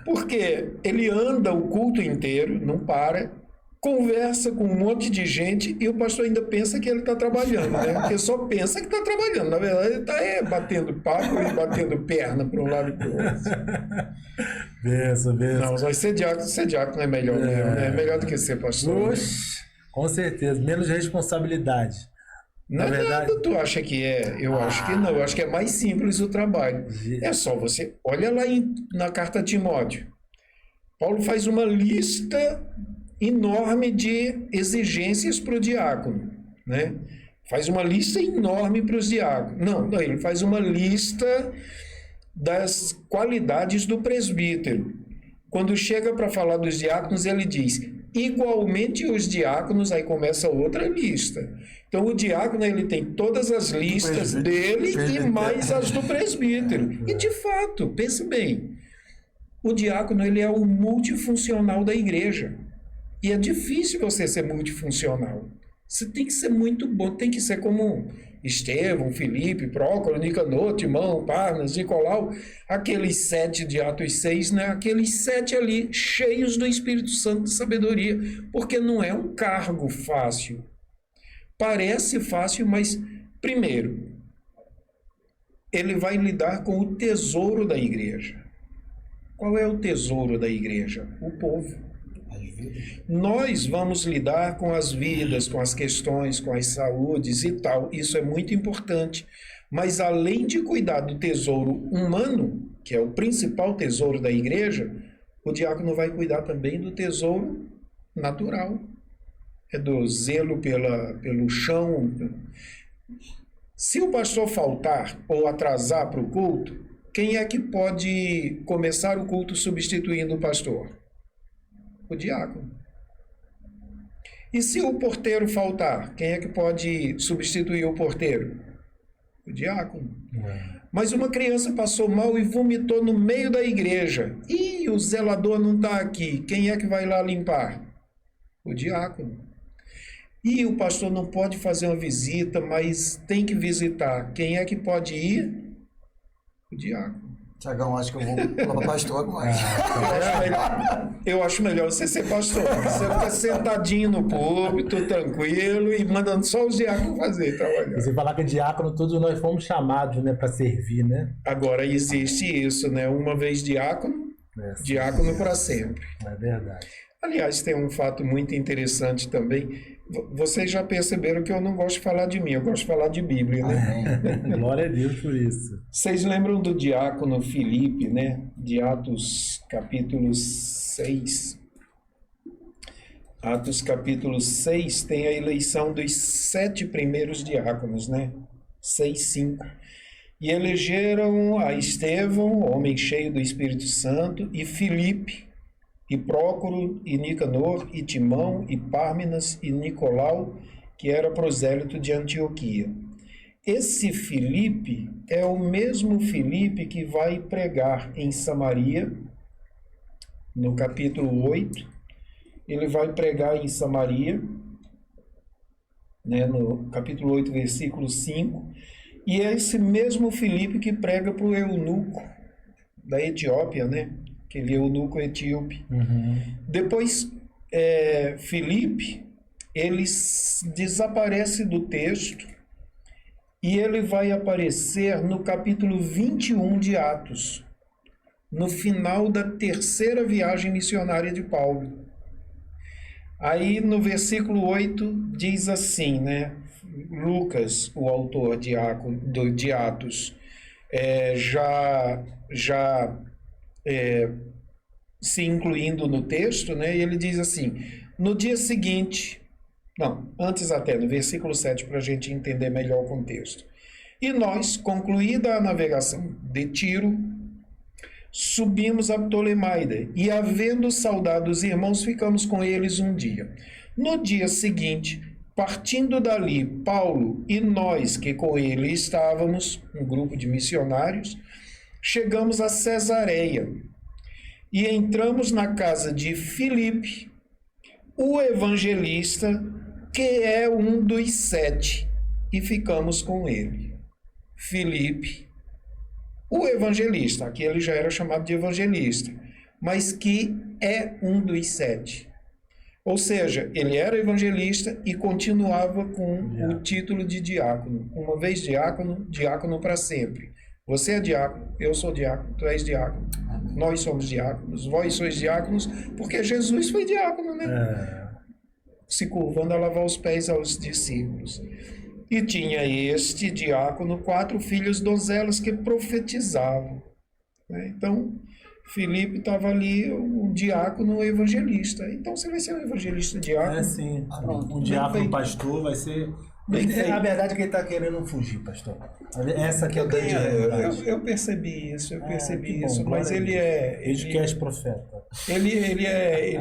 Porque ele anda o culto inteiro, não para, conversa com um monte de gente e o pastor ainda pensa que ele está trabalhando, né? Porque só pensa que está trabalhando. Na verdade, ele está batendo papo e batendo perna para um lado e para o outro. Benção. Não, mas ser diácono é melhor, né? É melhor do que ser pastor. Oxe, com certeza. Menos responsabilidade. Não é verdade. nada, tu acha que é? Eu acho que não, eu acho que é mais simples o trabalho. É só você, olha lá na carta a Timóteo. Paulo faz uma lista enorme de exigências para o diácono, né? Faz uma lista enorme para os diáconos. Não, ele faz uma lista das qualidades do presbítero. Quando chega para falar dos diáconos, ele diz, igualmente os diáconos, aí começa outra lista. Então, o diácono, ele tem todas as listas dele e mais as do presbítero. E, de fato, pense bem, o diácono, ele é o multifuncional da igreja. E é difícil você ser multifuncional. Você tem que ser muito bom, tem que ser como Estevão, Filipe, Prócoro, Nicanor, Timão, Parnas, Nicolau, aqueles 7 de Atos 6, né? Aqueles 7 ali, cheios do Espírito Santo de sabedoria, porque não é um cargo fácil. Parece fácil, mas, primeiro, ele vai lidar com o tesouro da igreja. Qual é o tesouro da igreja? O povo. Nós vamos lidar com as vidas, com as questões, com as saúdes e tal. Isso é muito importante. Mas além de cuidar do tesouro humano, que é o principal tesouro da igreja, o diácono vai cuidar também do tesouro natural. É do zelo pelo chão. Se o pastor faltar ou atrasar para o culto, quem é que pode começar o culto substituindo o pastor? O diácono. E se o porteiro faltar, quem é que pode substituir o porteiro? O diácono. Mas uma criança passou mal e vomitou no meio da igreja. E o zelador não está aqui. Quem é que vai lá limpar? O diácono. E o pastor não pode fazer uma visita, mas tem que visitar. Quem é que pode ir? O diácono. Tiagão, acho que eu vou para pastor agora. Eu acho melhor você ser pastor. Você fica sentadinho no púlpito, tranquilo, e mandando só os diáconos trabalhar. E você falar que diácono, todos nós fomos chamados, né, para servir, né? Agora existe isso, né? Uma vez diácono, diácono para sempre. É verdade. Aliás, tem um fato muito interessante também. Vocês já perceberam que eu não gosto de falar de mim, eu gosto de falar de Bíblia, né? Glória a Deus por isso. Vocês lembram do diácono Filipe, né? De Atos capítulo 6. Atos capítulo 6 tem a eleição dos 7 primeiros diáconos, né? 6:5. E elegeram a Estevão, homem cheio do Espírito Santo, e Filipe, e Prócoro, e Nicanor, e Timão, e Pármenas, e Nicolau, que era prosélito de Antioquia. Esse Filipe é o mesmo Filipe que vai pregar em Samaria, no capítulo 8. Ele vai pregar em Samaria, né, no capítulo 8, versículo 5. E é esse mesmo Filipe que prega para o eunuco da Etiópia, né? Aquele eunuco etíope. Depois, Filipe, ele desaparece do texto e ele vai aparecer no capítulo 21 de Atos, no final da terceira viagem missionária de Paulo. Aí, no versículo 8, diz assim, né? Lucas, o autor de Atos, se incluindo no texto, né? E ele diz assim, no dia seguinte, não, antes até, no versículo 7, para a gente entender melhor o contexto. E nós, concluída a navegação de Tiro, subimos a Ptolemaida, e havendo saudado os irmãos, ficamos com eles um dia. No dia seguinte, partindo dali, Paulo e nós que com ele estávamos, um grupo de missionários, chegamos a Cesareia e entramos na casa de Filipe, o evangelista, que é um dos 7, e ficamos com ele. Filipe, o evangelista, aqui ele já era chamado de evangelista, mas que é um dos 7. Ou seja, ele era evangelista e continuava com o título de diácono. Uma vez diácono, diácono para sempre. Você é diácono, eu sou diácono, tu és diácono, nós somos diáconos, vós sois diáconos, porque Jesus foi diácono, né? Se curvando a lavar os pés aos discípulos. E tinha este diácono 4 filhas donzelas que profetizavam, né? Então, Filipe estava ali, um diácono evangelista. Então, você vai ser um evangelista diácono. Sim. Pronto. Um diácono pastor vai ser... A verdade é que ele está querendo fugir, pastor. Essa que é a grande realidade. Eu percebi isso, que bom, mas glória ele a Deus. é... Desde que és profeta. Ele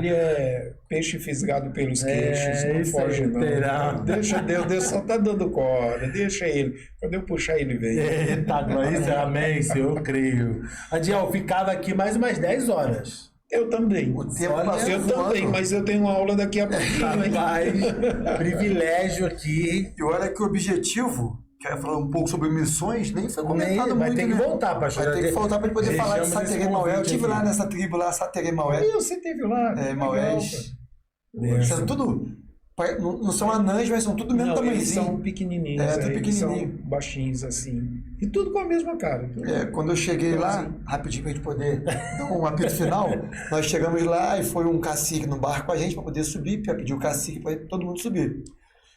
é peixe fisgado pelos queixos, não isso foge aí, não. terá. Deixa Deus só tá dando corda, deixa ele. Quando eu puxar ele vem. Eita, glória, amém, Senhor, eu creio. Adiel, ficava aqui mais umas 10 horas. Eu também. O tempo Olha, passou Eu também, voando. mas eu tenho uma aula daqui a pouquinho, hein? Rapaz, privilégio aqui. E olha que o objetivo, que era falar um pouco sobre missões, nem foi comentado Vai muito, ter que né? voltar, pastor. Vai ter que voltar para poder falar de Deixamos esse Sateré Maué. Eu convite estive aqui. lá nessa tribo lá, Sateré Maué. E você teve lá? É, Legal, Maués. cara. São tudo... Não são anãs, mas são tudo mesmo Não, eles tamanhozinho. são pequenininhos, tudo eles são pequenininho. baixinhos assim. E tudo com a mesma cara. Tudo. Quando eu cheguei lá, rapidinho pra gente poder dar um apito final, nós chegamos lá e foi um cacique no barco com a gente para poder subir, para pedir o cacique para todo mundo subir.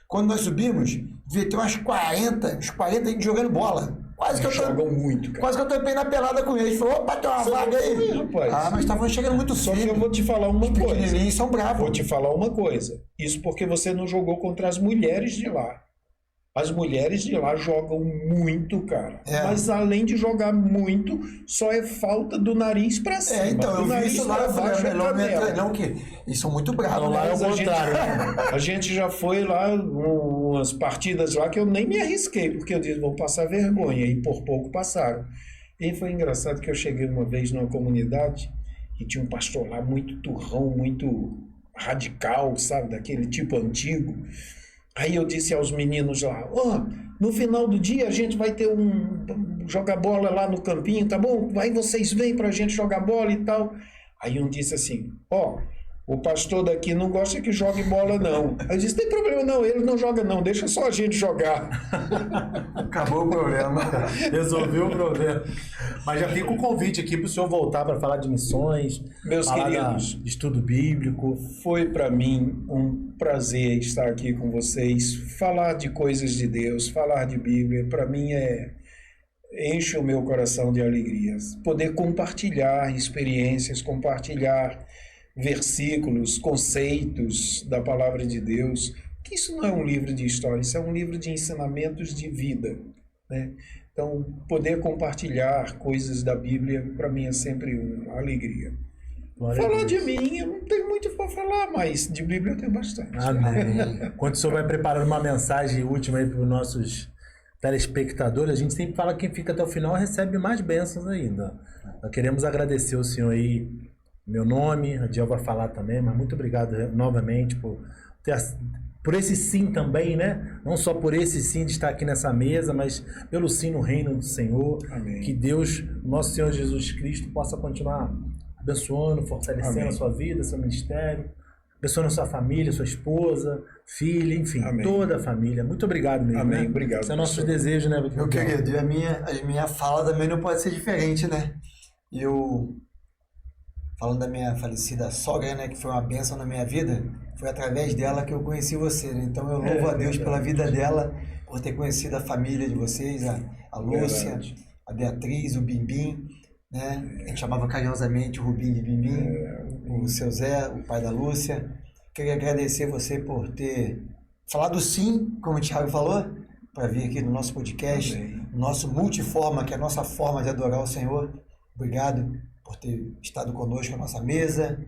Quando nós subimos, devia ter uns 40 gente jogando bola. Quase que Jogam muito, cara. Quase que eu topei na pelada com eles. Falei, opa, tem uma vaga aí. foi, rapaz. Ah, mas estavam chegando muito Só que eu cedo. vou te falar uma Os coisa. pequenininhos são bravos. Vou te falar uma coisa. Isso porque você não jogou contra as mulheres de lá. As mulheres de lá jogam muito, cara. É. Mas além de jogar muito, só é falta do nariz pra cima. Então, do eu vi nariz isso lá, pra eu falei, baixo é melhor não canela. entrar não, que eles são muito bravos. Não, lá né? é o contrário, A gente já foi lá, umas partidas lá que eu nem me arrisquei, porque eu disse, vou passar vergonha, e por pouco passaram. E foi engraçado que eu cheguei uma vez numa comunidade e tinha um pastor lá muito turrão, muito radical, sabe, daquele tipo antigo. Aí eu disse aos meninos lá, no final do dia a gente vai ter jogar bola lá no campinho, tá bom? Aí vocês vêm pra gente jogar bola e tal. Aí um disse assim, o pastor daqui não gosta que jogue bola não. Aí eu disse, tem problema não, ele não joga não, deixa só a gente jogar. Acabou o problema. Resolveu o problema. Mas já fica o convite aqui para o senhor voltar para falar de missões, Meus falar queridos, de estudo bíblico. foi para mim um prazer estar aqui com vocês, falar de coisas de Deus, falar de Bíblia, para mim enche o meu coração de alegrias. Poder compartilhar experiências, compartilhar versículos, conceitos da palavra de Deus, que isso não é um livro de história, isso é um livro de ensinamentos de vida, né? Então, poder compartilhar coisas da Bíblia, para mim, é sempre uma alegria. Glória a Falar Deus. de mim, eu não tenho muito para falar, mas de Bíblia eu tenho bastante. Amém. Enquanto o senhor vai preparando uma mensagem última aí para os nossos telespectadores, a gente sempre fala que quem fica até o final recebe mais bênçãos ainda. Nós queremos agradecer o senhor aí, meu nome, a Diel vai falar também, mas muito obrigado novamente por esse sim também, né? Não só por esse sim de estar aqui nessa mesa, mas pelo sim no reino do Senhor. Amém. Que Deus, nosso Senhor Jesus Cristo, possa continuar abençoando, fortalecendo Amém. a sua vida, seu ministério, abençoando a sua família, sua esposa, filha, enfim, Amém. toda a família. Muito obrigado mesmo. Amém. Né? Obrigado, Esse é o nosso pastor. desejo, né? Meu querido, e a minha fala também não pode ser diferente, né? Falando da minha falecida sogra, né, que foi uma bênção na minha vida, foi através dela que eu conheci você, né? Então eu louvo a Deus pela vida dela, por ter conhecido a família de vocês, a Lúcia, Verdade. a Beatriz, o Bimbim, né? A gente chamava carinhosamente o Rubim de Bimbim, o seu Zé, o pai da Lúcia. Queria agradecer você por ter falado sim, como o Thiago falou, para vir aqui no nosso podcast, Amém. no nosso multiforma, que é a nossa forma de adorar o Senhor. Obrigado por ter estado conosco à nossa mesa.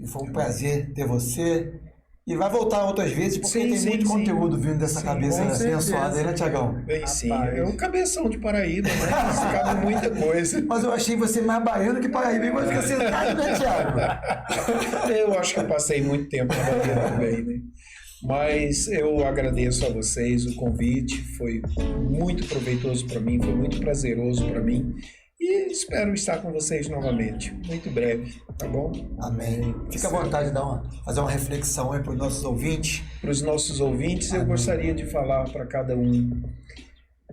E foi um prazer ter você. E vai voltar outras vezes, porque Sim, tem sim, muito sim. conteúdo vindo dessa Sim, cabeça com certeza. abençoada aí, né, Tiagão? Bem, sim, Rapaz. é o cabeção de Paraíba, né? Cabe muita coisa. Mas eu achei você mais baiano que paraíba, mas fica sentado, né, Tiago? Eu acho que eu passei muito tempo na Bahia também, né? Mas eu agradeço a vocês o convite, foi muito proveitoso para mim, foi muito prazeroso para mim e espero estar com vocês novamente, muito breve, tá bom? Amém. Fica à vontade de fazer uma reflexão aí para os nossos ouvintes. Para os nossos ouvintes, eu gostaria de falar para cada um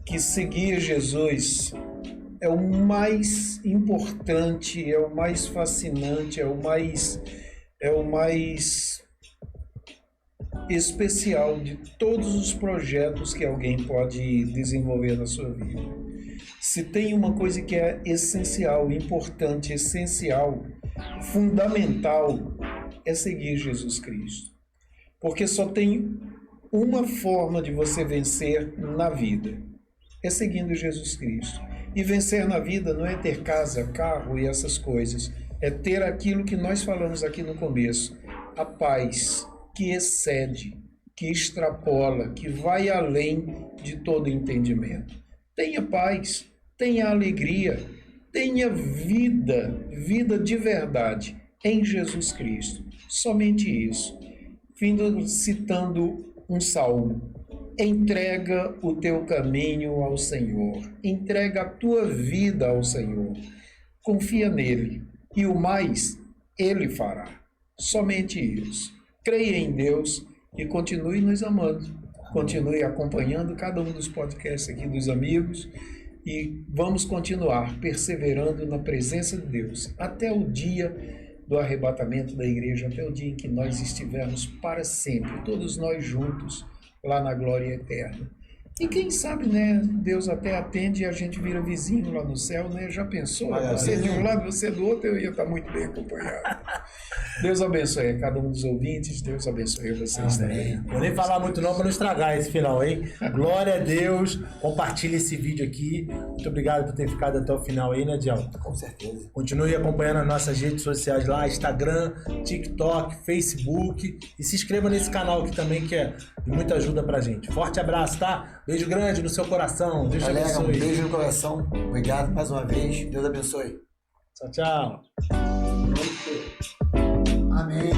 que seguir Jesus é o mais importante, é o mais fascinante, é o mais especial de todos os projetos que alguém pode desenvolver na sua vida. Se tem uma coisa que é essencial, importante, essencial, fundamental, é seguir Jesus Cristo. Porque só tem uma forma de você vencer na vida, é seguindo Jesus Cristo. E vencer na vida não é ter casa, carro e essas coisas, é ter aquilo que nós falamos aqui no começo, a paz que excede, que extrapola, que vai além de todo entendimento. Tenha paz, tenha alegria, tenha vida, vida de verdade em Jesus Cristo. Somente isso. Citando um salmo: entrega o teu caminho ao Senhor, entrega a tua vida ao Senhor, confia nele e o mais ele fará. Somente isso. Creia em Deus e continue nos amando, continue acompanhando cada um dos podcasts aqui dos amigos e vamos continuar perseverando na presença de Deus até o dia do arrebatamento da igreja, até o dia em que nós estivermos para sempre, todos nós juntos, lá na glória eterna. E quem sabe, né, Deus até atende e a gente vira vizinho lá no céu, né? Já pensou? Você de um lado, você do outro, eu ia estar muito bem acompanhado. Deus abençoe a cada um dos ouvintes, Deus abençoe vocês também. Vou nem falar muito não para não estragar esse final, hein? Glória a Deus, compartilhe esse vídeo aqui. Muito obrigado por ter ficado até o final aí, né, Diel? Com certeza. Continue acompanhando as nossas redes sociais lá, Instagram, TikTok, Facebook. E se inscreva nesse canal aqui também, que é de muita ajuda pra gente. Forte abraço, tá? Beijo grande no seu coração. Deus te abençoe. Um beijo no coração. Obrigado mais uma vez. Deus abençoe. Tchau, tchau. Amém.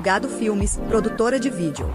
Plugado Filmes, produtora de vídeo.